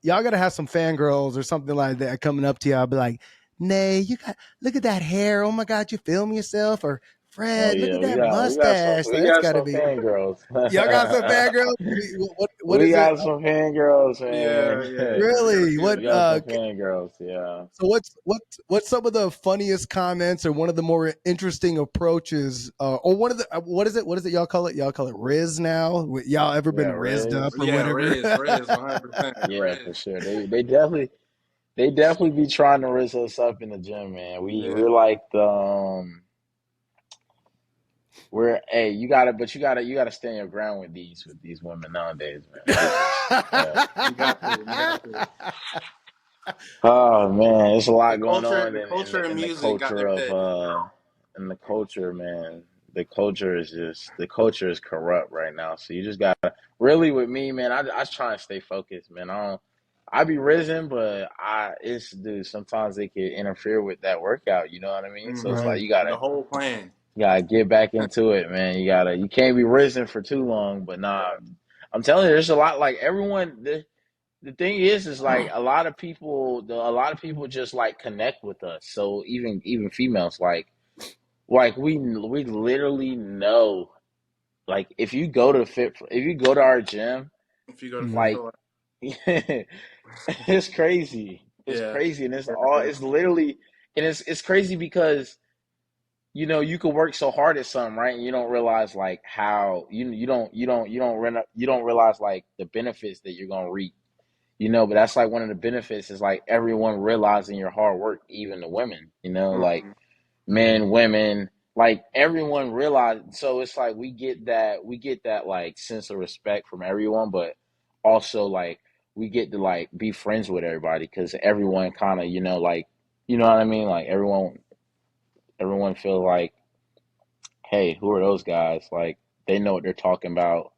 y'all gotta have some fangirls or something like that coming up to you. I'll be like, Nay, you got look at that hair. Oh my god, you film yourself, or Oh Fred, look yeah, at we that got we got some mustache. we That's got got to some be. fangirls. Y'all got some fangirls. What We is it? got some fangirls, Yeah, man. yeah. I got a Really? few. What? We got some fangirls, yeah. So what's some of the funniest comments or one of the more interesting approaches, or one of the what is it y'all call it? Y'all call it Rizz now? Y'all ever been Yeah, rizzed up Riz. or Yeah, whatever? Riz, 100%, Yeah, for Riz. sure. They definitely be trying to rizz us up in the gym, man. Yeah. We're like we're hey, you gotta stand your ground with these women nowadays, man. They just You got to. You got to. oh man, there's a The lot going culture, on the culture and in the music got culture their of day. in the culture, man. The culture is corrupt right now. So you just gotta really with me, man. I try and stay focused, man. I be risen, but it's dude. Sometimes they can interfere with that workout. You know what I mean? So it's Hmm. like Right. you The gotta whole plan. you gotta get back into it, man. You can't be risen for too long. But nah, I'm telling you, there's a lot. Like everyone, the thing is like a lot of people just like connect with us. So even females, like we literally know. Like if you go to our gym, If you go to Fit Mhm. like for it's crazy. It's yeah. crazy, and Yeah, it is. it's literally, and it's crazy because you could work so hard at something, right? And you don't realize like how you don't realize like the benefits that you're gonna reap. But that's like one of the benefits is like everyone realizing your hard work, even the women. Like Mhm. men, women, like everyone realize. So it's like we get that like sense of respect from everyone, but also like we get to like be friends with everybody because everyone kind of like what I mean. Like everyone feel like, hey, who are those guys? Like they know what they're talking about.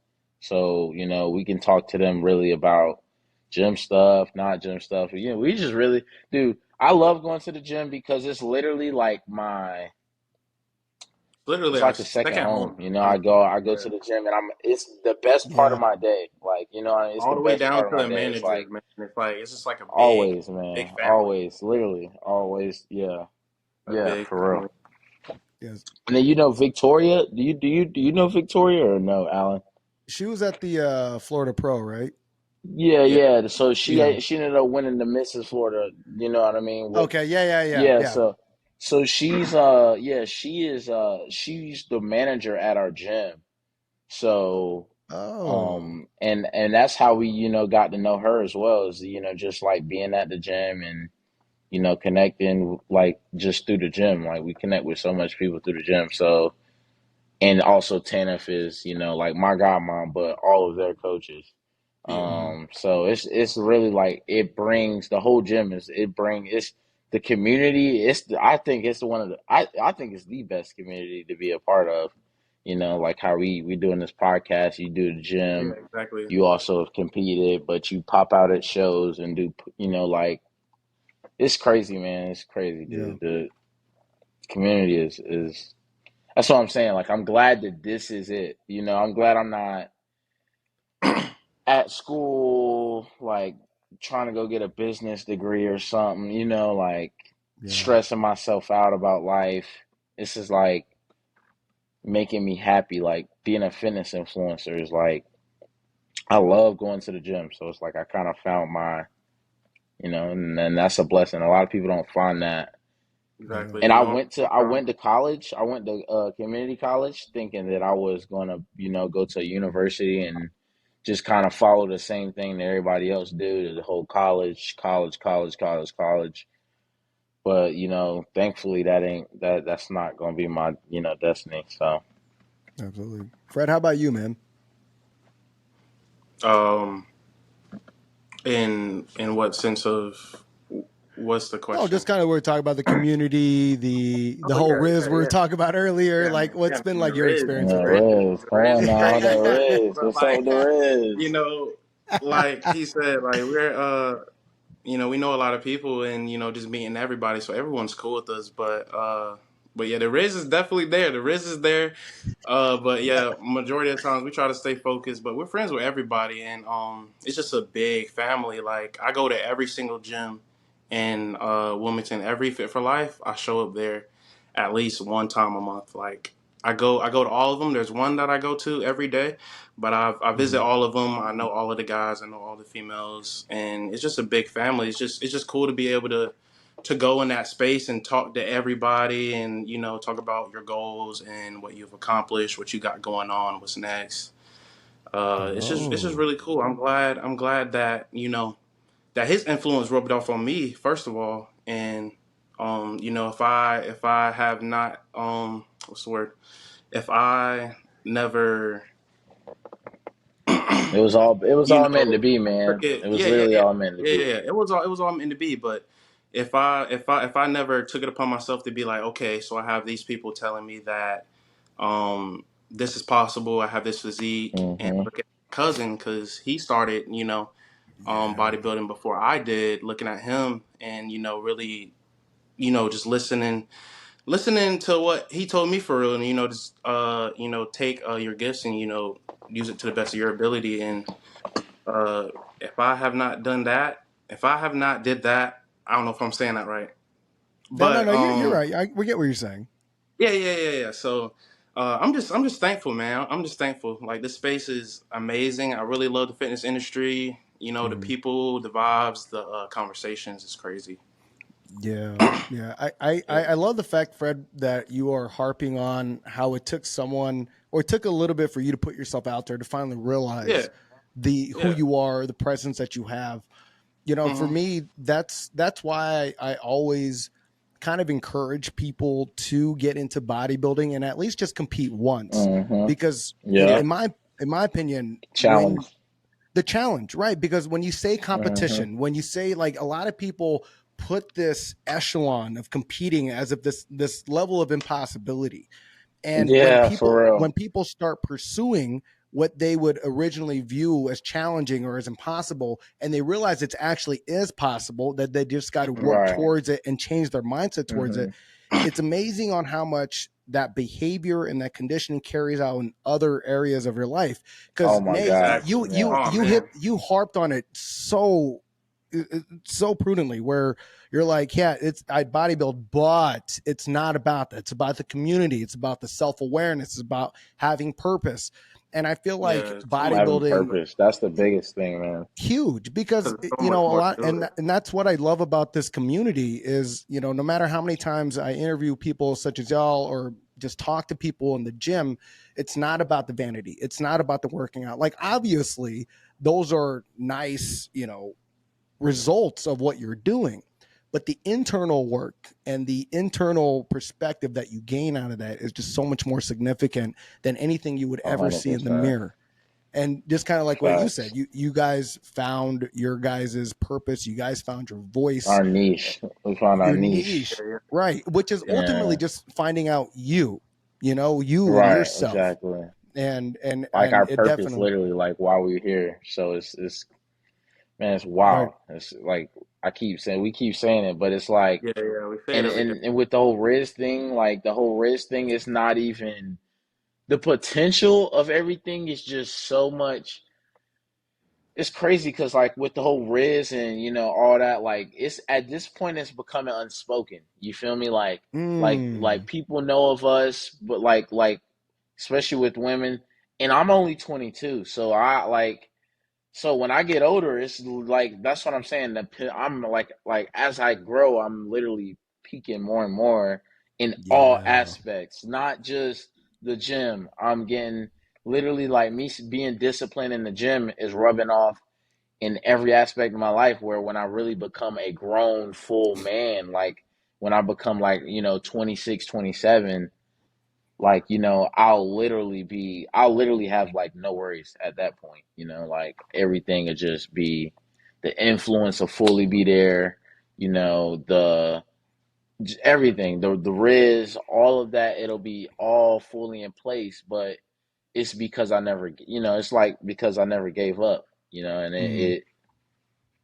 So, we can talk to them really about gym stuff, not gym stuff. We just really, dude, I love going to the gym because it's literally like Literally it's our like a second second home. home. I go Yeah. to the gym and it's the best part of Yeah. my day. Like, it's All the the way best down part of to my the day. It's managers, like man. It's like it's just like a always, big man. family, Always, literally, always. Yeah. a Yeah, big for real. family. Yes. And then Victoria. Do you know Victoria or no, Alan? She was at the Florida Pro, right? Yeah, Yeah, yeah. So Yeah. she ended up winning the Mrs. Florida. You know what I mean? With Okay. Yeah. Yeah. Yeah. yeah. Yeah. So she is she's the manager at our gym. So Oh. and that's how we got to know her as well, is just like being at the gym and connecting like just through the gym. Like we connect with so much people through the gym. So and also Tanf is like my godmom, but all of their coaches. yeah, Mhm. So it's really like it brings the whole gym is it bring it's the community. I think it's one of the I think it's the best community to be a part of. Like how we doing this podcast. You do the yeah, gym. exactly. You also have competed, but you pop out at shows and do like it's crazy, man. It's crazy, Yeah. dude. The community is that's what I'm saying. Like I'm glad that this is it. I'm glad I'm not at school, like trying to go get a business degree or something, like Yeah. stressing myself out about life. This is like making me happy. Like being a fitness influencer is like, I love going to the gym. So it's like I kind of found and then that's a blessing. A lot of people don't find that. Yeah. Exactly. And You don't I went to college. I went to community college thinking that I was going to, go to a university and just kind of follow the same thing that everybody else do, the whole college. But, thankfully that's not going to be my, destiny. So, Absolutely. Fred, how about you, man? um in what sense of what's the No, question? just kind of we're talking about the community, the Oh whole yeah, Riz yeah, we were yeah. talking about earlier. Yeah, Like, man. what's Yeah, been man. like your experience with that? Riz, The come Riz on is now, hold crazy, on, man. Riz. But What's up like, with the you Riz? know, like he said, like we're we know a lot of people and just meeting everybody, so everyone's cool with us. But yeah, the Riz is definitely there. The Riz is there. But yeah, majority of the times we try to stay focused, but we're friends with everybody, and it's just a big family. Like I go to every single gym in Wilmington, every Fit for Life. I show up there at least one time a month. Like I go to all of them. There's one that I go to every day, but I visit Mhm. all of them. I know all of the guys. I know all the females, and it's just a big family. It's just cool to be able to go in that space and talk to everybody, and talk about your goals and what you've accomplished, what you got going on, what's next. It's just Oh, really cool. I'm glad that that his influence rubbed off on me first of all, and if I have not what's the word, if I never It was all you meant to know, be, took man. it. It was Yeah, yeah, literally yeah, all meant to yeah, yeah, be. yeah. It was all meant to be. But if I never took it upon myself to be like, okay, so I have these people telling me that this is possible. I have this physique, and Hmm. look at my cousin because he started, yeah. bodybuilding before I did. Looking at him and really, just listening to what he told me for real, and just take your gifts and use it to the best of your ability. And uh, if I have not done that, if I have not did that, I don't know if I'm saying that right. No, no, But no. You're right. We get what you're saying. yeah, yeah, yeah, yeah. So I'm just thankful, man. I'm just thankful. Like this space is amazing. I really love the fitness industry. The Mhm. people, the vibes, the conversations. It's crazy. Yeah, yeah. I love the fact, Fred, that you are harping on how it took someone or it took a little bit for you to put yourself out there to finally Yeah, realize the who yeah. you are, the presence that you have. For Hmm. me, that's why I always kind of encourage people to get into bodybuilding and at least just compete once, Hmm. because Yeah. in my opinion, when Challenge. the challenge, right? Because when you say Hmm. competition, when you say, like, a lot of people put this echelon of competing as if this level of impossibility. And Yeah, for real. when people start pursuing what they would originally view as challenging or as impossible, and they realize it actually is possible, that they just got to work Right. towards it and change their mindset towards it. Mhm. It's amazing on how much that behavior and that conditioning carries out in other areas of your life. Because Oh my Ney, God. you Yeah. Oh, you man. you harped on it so prudently, where you're like, yeah, I bodybuild, but it's not about that. It's about the community. It's about the self-awareness. It's about having purpose. And I feel like Yeah, so much Having bodybuilding, more to it, purpose. That's the biggest thing, man. huge, because 'cause there's so much a more lot, to it. and that's what I love about this community is, no matter how many times I interview people such as y'all, or just talk to people in the gym, it's not about the vanity. It's not about the working out. Like, obviously those are nice, results of what you're doing, but the internal work and the internal perspective that you gain out of that is just so much more significant than anything you would ever see in the 100%. mirror. And just kind of like what you said, Facts. you guys found your guys' purpose, you guys found your voice, Our niche. We found our your niche. niche, Yeah, right? Which is ultimately Yeah. just finding out you and Right. yourself. Exactly. And Like our it purpose, definitely, literally, like why we're here. So it's man, it's right. wow. It's like we keep saying it, but it's like, yeah, we say it and every day. and with the whole Rizz thing, like the whole Rizz thing, it's not even the potential of everything is just so much. It's crazy because like with the whole Rizz and all that, like it's at this point it's becoming unspoken. You feel me? Like Mm, people know of us, but like especially with women, and I'm only 22, so so when I get older, it's like that's what I'm saying. I'm like as I grow, I'm literally peaking more and more in all yeah. aspects, not just the gym. I'm getting literally like me being disciplined in the gym is rubbing off in every aspect of my life. Where when I really become a grown full man, like when I become like 26, 27, like I'll literally have like no worries at that point, like everything will just be, the influence will fully be there, the everything, the Rizz, all of that, it'll be all fully in place. But it's because I never, it's like because I never gave up, and Mm.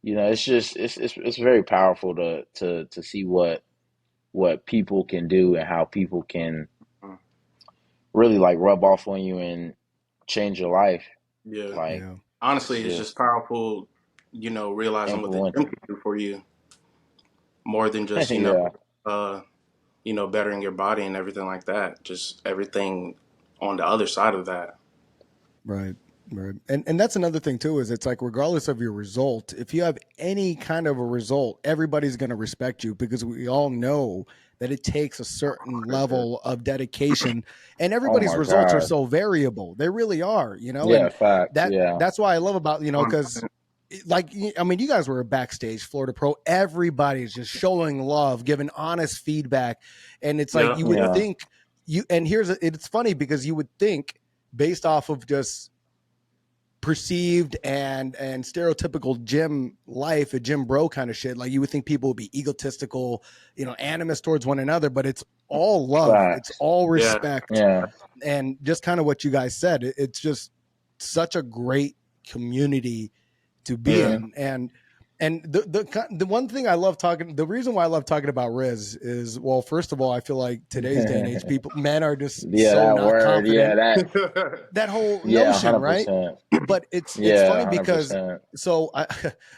it's just it's very powerful to see what people can do and how people can Mm. really like rub off on you and change your life. Yeah. Like Yeah. it's Honestly, it's just just powerful, realizing what the gym influential. can do for you more than just, Yeah. uh, bettering your body and everything like that. Just everything on the other side of that. Right. Right. And that's another thing too, is it's like, regardless of your result, if you have any kind of a result, everybody's going to respect you, because we all know that it takes a certain 100%. level of dedication, and Oh everybody's my results are God. so variable. They really are, Yeah, and facts. Yeah. that's why I love about, because 100%. like, I mean, you guys were backstage, Florida Pro, everybody's just showing love, giving honest feedback. And it's like, Yeah. you would Yeah. think it's funny, because you would think, based off of just perceived and stereotypical gym life, a gym bro kind of shit, like, you would think people would be egotistical, animus towards one another, but it's all love, it's Facts. all Yeah. respect. Yeah. And just kind of what you guys said, it's just such a great community to be Yeah. Hmm. in. And the one thing I love talking, the reason why I love talking about Rizz is, well, first of all, I feel like today's day and age, men are just Yeah, so that not word. Yeah, confident, that. that whole Yeah, notion, hundred right? percent. But it's Yeah, funny, hundred because percent. so I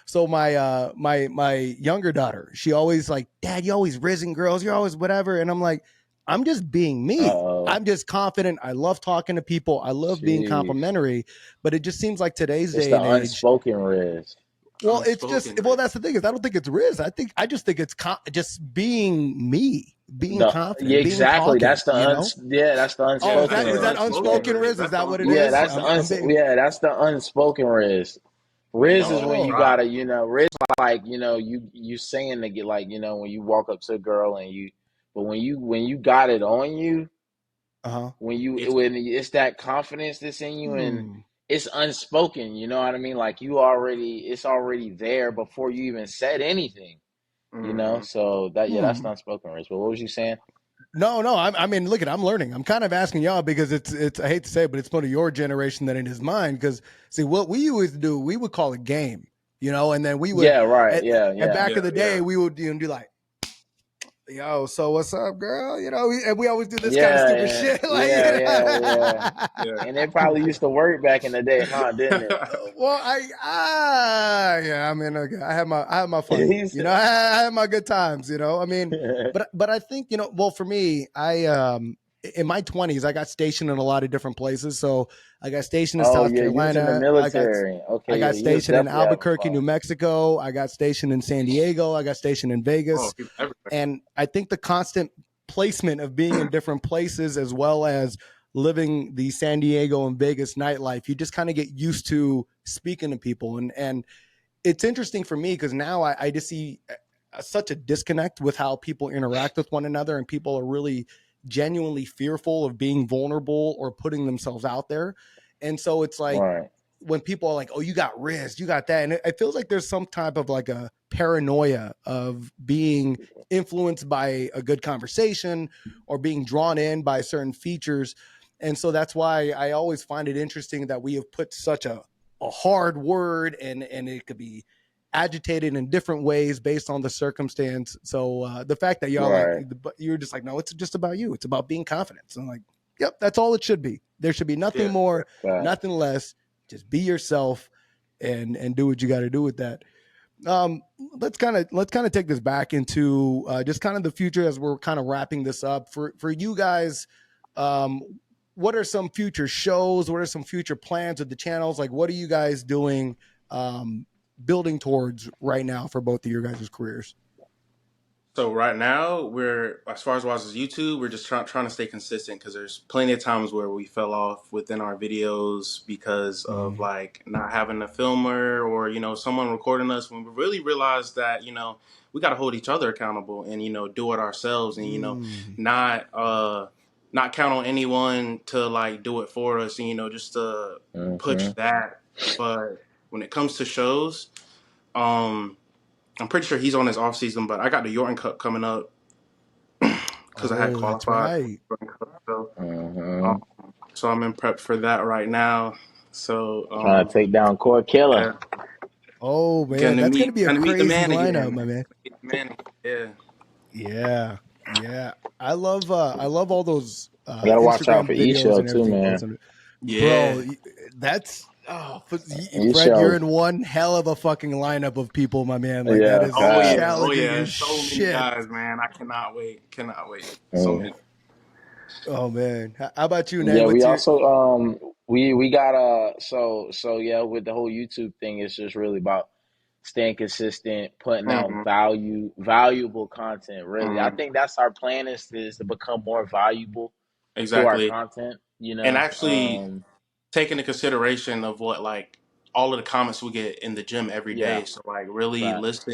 so my younger daughter, she always like, Dad, you always rizzing girls, you're always whatever. And I'm like, I'm just being Uh me. oh. I'm just confident. I love talking to people. I love being Jeez. complimentary. But it just seems like today's It's day the and age, unspoken Riz. well, it's just, Unspoken, well, Riz. that's the thing, is I don't think it's Riz. I just think it's just being me, being Yeah, confident, being exactly. confident, That's the Oh, Yeah, unspoken that's is the that Riz. unspoken unspoken Riz. Riz? Is That's the that what it unspoken Yeah, is? that's Riz. the I'm being, that's the unspoken Riz. Riz is when Don't you oh, gotta, drop. Riz like, you saying to get like, when you walk up to a girl and but when you got it on you, uh-huh. It's when it's that confidence that's in you, and Hmm. it's unspoken, you know what I mean? Like it's already there before you even said anything, mm, So that's the Hmm. unspoken Riz. But what was you saying? No. I mean, look I'm learning. I'm kind of asking y'all because it's. I hate to say it, but it's more of your generation than it is mine. Because see, what we used to do, we would call it game, and then we would Yeah, right. at Yeah. back Yeah, of the day, yeah. we would do like, yo, so what's up, girl? And we always do this kind of Yeah, stupid yeah, shit, like, yeah, yeah, yeah. Yeah. And it probably used to work back in the day, huh? Didn't it? well, yeah, I mean, okay, I had my fun, He said, I had my good times, I mean, but I think, well, for me, in my 20s, I got stationed in a lot of different places. So I got stationed in "Oh South yeah, you was in the Carolina. military. I Okay, yeah, got you was stationed in definitely having Albuquerque, fun." New Mexico. I got stationed in San Diego. I got stationed in Oh, Vegas. people everywhere. And I think the constant placement of being in different places, as well as living the San Diego and Vegas nightlife, you just kind of get used to speaking to people. And it's interesting for me because now I just see such a disconnect with how people interact with one another, and people are really genuinely fearful of being vulnerable or putting themselves out there. And so it's like Right, when people are like, "Oh, you got Rizz, you got that," and it feels like there's some type of like a paranoia of being influenced by a good conversation or being drawn in by certain features. And so that's why I always find it interesting that we have put such a hard word, and it could be agitated in different ways based on the circumstance. So the fact that y'all like, right. you're just like, no, it's just about you. It's about being confident. So I'm like, yep, that's all it should be. There should be nothing Yeah. more, Right. nothing less. Just be yourself and do what you got to do with that. Um, let's kind of take this back into just kind of the future as we're kind of wrapping this up for you guys. Um, what are some future shows? What are some future plans with the channels? Like, what are you guys doing, building towards right now for both of your guys' careers? So right now, we're as far as watches YouTube, we're just trying to stay consistent because there's plenty of times where we fell off within our videos because of Mm. like not having a filmer or someone recording us. When we really realized that we got to hold each other accountable and do it ourselves and Mm. not not count on anyone to like do it for us and just to push Mm-hmm. that. But when it comes to shows, um. I'm pretty sure he's on his off season, but I got the Yorton Cup coming up because I had Oh, that's qualified for right. the Yorton Cup. So, Mm-hmm. um, so I'm in prep for that right now. So Trying to take down Core Killer. yeah, Oh man, that's gonna be a gonna meet the crazy man lineup, again. my man. Meet the man. Yeah, Yeah, yeah. I love all those I gotta watch out Instagram for videos E-Shell and too, everything man. posted. yeah. Bro, that's Fred, you're E-Shell, in one hell of a fucking lineup of people, my man. Like that yeah, is Oh yeah, facts. oh challenging yeah. as So many shit. guys, man. I cannot wait. Cannot wait. So Mm. many. Oh man. How about you, Nate? Yeah, we What's your also we got so yeah, with the whole YouTube thing, it's just really about staying consistent, putting out Mm-hmm, valuable content. Really, I mm-hmm. think that's our plan is to become more valuable through our Exactly. content. And actually take into consideration of what like all of the comments we get in the gym every Yeah, day. So like really facts.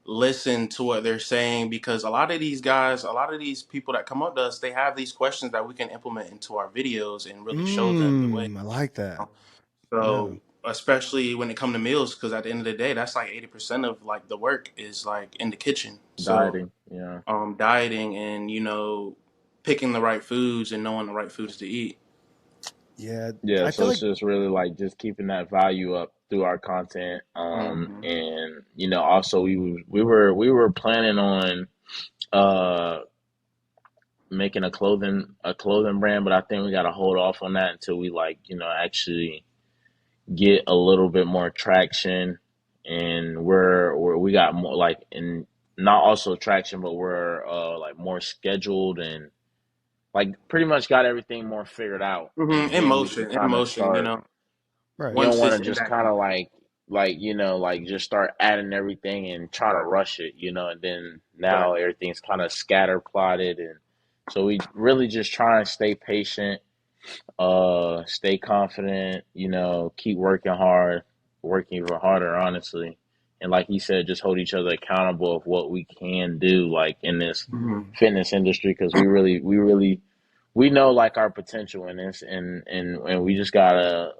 listen to what they're saying because a lot of these guys, a lot of these people that come up to us, they have these questions that we can implement into our videos and really show them the way. I like that. Yeah. So especially when it comes to meals, because at the end of the day, that's like 80% of like the work is like in the kitchen. So Dieting. Yeah. dieting and picking the right foods and knowing the right foods to eat. Yeah. Yeah, I so feel it's like just really like just keeping that value up through our content. Hmm. And also we were planning on uh making a clothing brand, but I think we gotta hold off on that until we like, actually get a little bit more traction, and we got more like, and not also traction, but we're like more scheduled and like pretty much got everything more figured out, and then we can In kind of motion, start. You right. don't once want it's to in just that. kind of like just start adding everything and trying to Right. rush it, and then Right. now everything's kind of scatter plotted, and so we really just try and stay patient, stay confident, keep working hard, working even harder, honestly. And like he said, just hold each other accountable of what we can do, like in this Mm. fitness industry, because we know like our potential in this, and we just gotta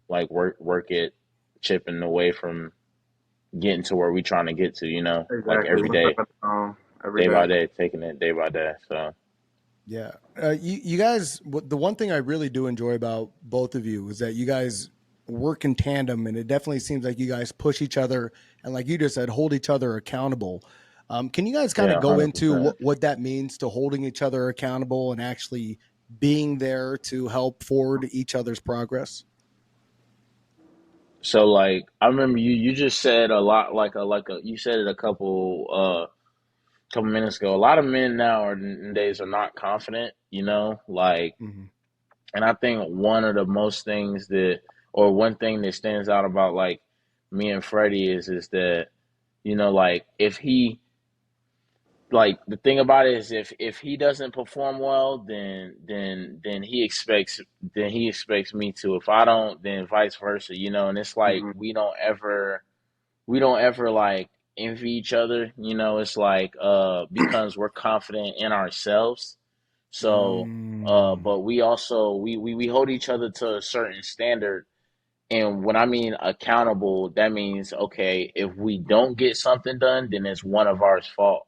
like work it, chipping away from getting to where we trying to get to, like Exactly. every One day. step at a time. every day by day. day, taking it day by day. So Yeah. You guys, the one thing I really do enjoy about both of you is that you guys work in tandem, and it definitely seems like you guys push each other and, like you just said, hold each other accountable. Can you guys kind of yeah, go hundred into percent. what that means to holding each other accountable and actually being there to help forward each other's progress? So like I remember you just said a lot like a you said it a couple minutes ago. A lot of men nowadays are not confident, like, Mm-hmm. and I think one of the most things that, or one thing that stands out about like me and Freddie is that, like if he, like the thing about it is if he doesn't perform well, then he expects me to. If I don't, then vice versa, and it's like Hmm. we don't ever like envy each other, it's like because we're confident in ourselves. So Mm. but we also we hold each other to a certain standard. And when I mean accountable, that means, okay, if we don't get something done, then it's one of ours fault.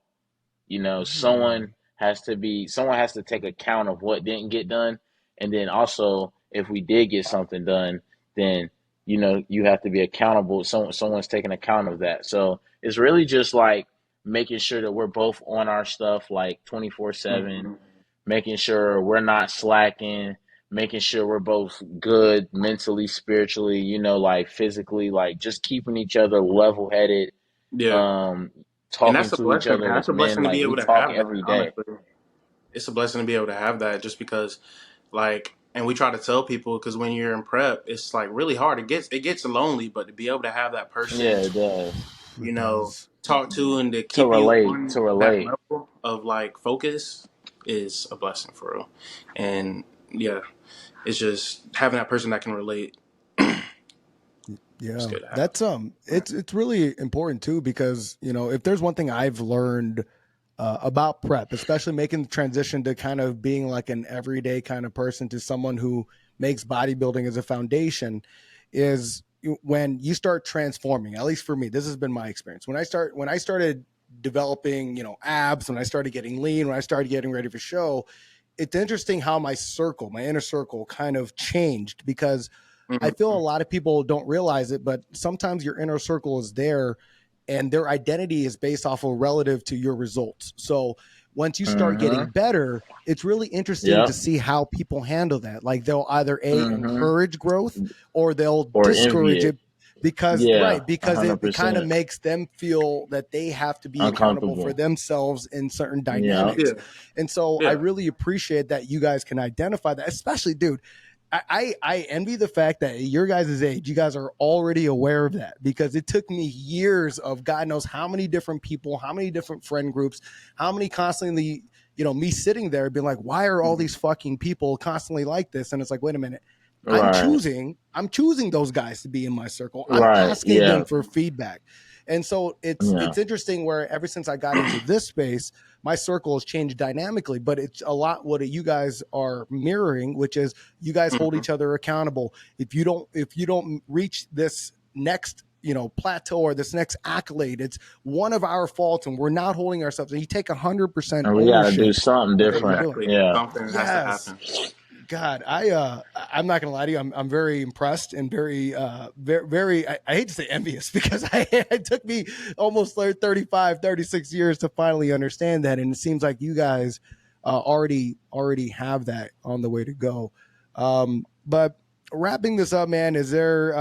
Mm. Someone has to take account of what didn't get done. And then also, if we did get something done, then you have to be accountable. Someone's taking account of that. So it's really just like making sure that we're both on our stuff like 24/7, Hmm. making sure we're not slacking, making sure we're both good mentally, spiritually, like physically, like just keeping each other level headed, Yeah, um, and talking that's a to each blessing, man. other That's as a men. blessing to be Like we able to talk have that. every day. Honestly, it's a blessing to be able to have that. Just because, like, and we try to tell people because when you're in prep, it's like really hard. It gets lonely, but to be able to have that person, Yeah, it does. It does. talk to and to To keep you relate, on to that relate. level of like focus is a blessing for real. And yeah, it's just having that person that can relate. It's Yeah, good to have. that's it's really important too because if there's one thing I've learned about prep, especially making the transition to kind of being like an everyday kind of person to someone who makes bodybuilding as a foundation, is when you start transforming. At least for me, this has been my experience. When I started developing, abs, when I started getting lean, when I started getting ready for show, it's interesting how my inner circle kind of changed because I Hmm. feel a lot of people don't realize it, but sometimes your inner circle is there and their identity is based off of relative to your results. So once you start getting Mm-hmm. better, it's really interesting to Yep. see how people handle that. Like they'll either Mm-hmm. encourage growth or they'll Or envy discourage it. it because Yeah, right, because it, 100 it kind of percent makes them feel that they have to be accountable for uncomfortable. themselves in certain Yeah. dynamics. Yeah, And so I yeah. really appreciate that you guys can identify that, especially dude. I envy the fact that at your guys' age, you guys are already aware of that because it took me years of God knows how many different people, how many different friend groups, how many constantly, me sitting there being like, why are all Mhm. these fucking people constantly like this? And it's like, wait a minute. Right. I'm choosing those guys to be in my circle. I'm Right. asking them Yeah. for feedback. And so Yeah. it's interesting where ever since I got into this space, my circle has changed dynamically, but it's a lot what you guys are mirroring, which is you guys hold Mhm. each other accountable. If you don't reach this next plateau or this next accolade, it's one of our faults and we're not holding ourselves, and you take 100% And we got to do ownership something of what you're different. doing. Exactly. Yeah. Something has to Yes. happen. God, I'm not gonna lie to you. I'm very impressed and very I hate to say envious because it took me almost 35, 36 years to finally understand that, and it seems like you guys already have that on the way to go. But wrapping this up, man, is there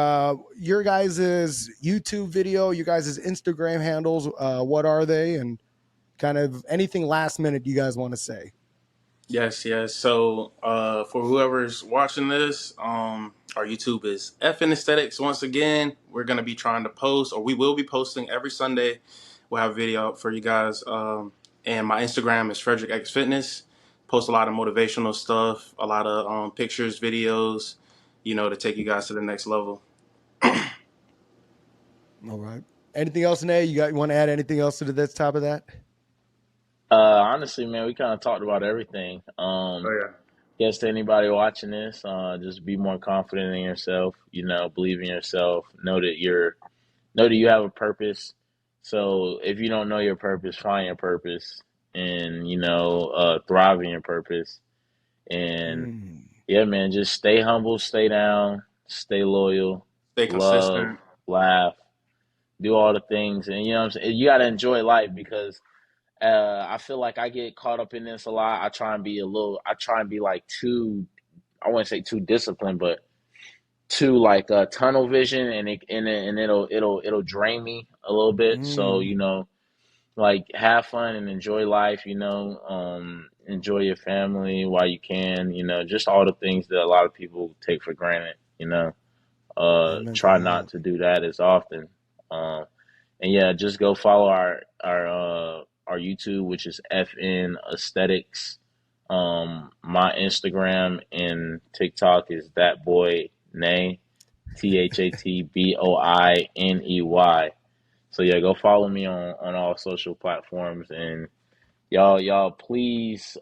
your guys' YouTube video, you guys' Instagram handles? What are they, and kind of anything last minute you guys want to say? Yes, yes. So, for whoever's watching this, our YouTube is FN Aesthetics. Once again, we're gonna be trying to post, or we will be posting every Sunday. We'll have a video up for you guys. And my Instagram is Frederick X Fitness. Post a lot of motivational stuff, a lot of pictures, videos, to take you guys to the next level. All right. Anything else, Ney? You want to add anything else to this top of that? Honestly, man, we kind of talked about everything. Oh yeah. Guess to anybody watching this, just be more confident in yourself. Believe in yourself. Know that you have a purpose. So if you don't know your purpose, find your purpose, and thrive in your purpose. And Mm. yeah, man, just stay humble, stay down, stay loyal, Stay love, consistent. laugh, do all the things, and you know what I'm saying. You gotta enjoy life because I feel like I get caught up in this a lot. I try and be like too, I wouldn't say too disciplined, but too like tunnel vision, and it'll drain me a little bit. So Mm. like have fun and enjoy life. Enjoy your family while you can. Just all the things that a lot of people take for granted. Amen to Try that. not to do that as often. Um, and yeah, just go follow our YouTube, which is FN Aesthetics. My Instagram and TikTok is that boy Ney, ThatBoyney. So yeah, go follow me on all social platforms, and y'all please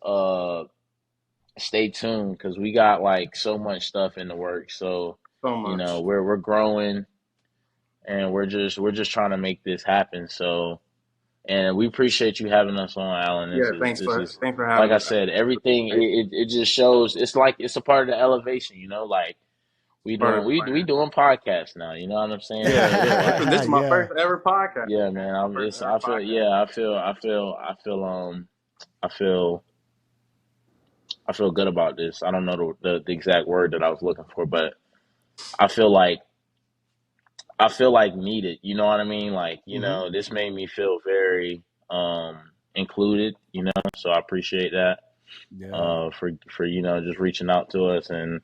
stay tuned because we got like so much stuff in the works. So So much. we're growing, and we're just trying to make this happen. So, and we appreciate you having us on, Alan. This Yeah, is this is thanks for like having I me. said, everything it just shows. It's like it's a part of the elevation. Like Part of the we plan. doing podcasts now. You know what I'm saying? Yeah, yeah. This is my Yeah. first ever podcast. Yeah, man. My first ever I feel podcast. yeah. I feel I feel good about this. I don't know the exact word that I was looking for, but I feel like needed. You know what I mean? Like, Hmm. this made me feel very included, so I appreciate that. Yeah. For just reaching out to us and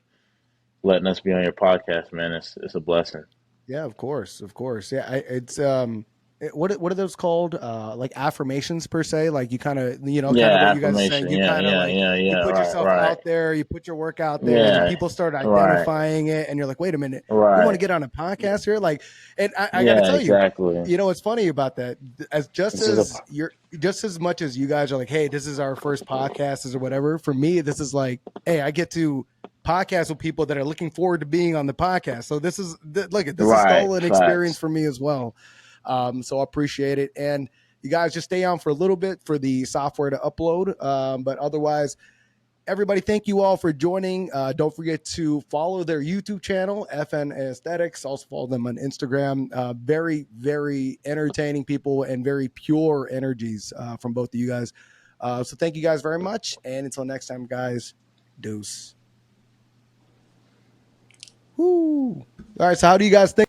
letting us be on your podcast, man. It's a blessing. Yeah, of course, of course. Yeah, it's what are those called? Like affirmations per se. Like you kind of kind of Yeah, what you guys are saying. affirmation. You Yeah, kind of yeah, like yeah, you yeah. put Right, yourself right. out there, you put your work out there, and then Yeah, people start right, identifying it, and you're like, wait a minute, you want to right. get on a podcast here? Like, and I got to Yeah, tell you, exactly. what's funny about that? As just This is a as you're just as much as you guys are like, hey, this is our first podcast, or whatever. For me, this is like, hey, I get to podcast with people that are looking forward to being on the podcast. So this is right. still an experience Facts. for me as well. So I appreciate it. And you guys just stay on for a little bit for the software to upload. But otherwise, everybody, thank you all for joining. Don't forget to follow their YouTube channel, FN Aesthetics. Also follow them on Instagram. Very, very entertaining people and very pure energies from both of you guys. So thank you guys very much. And until next time, guys, deuce. Woo. All right. So how do you guys think?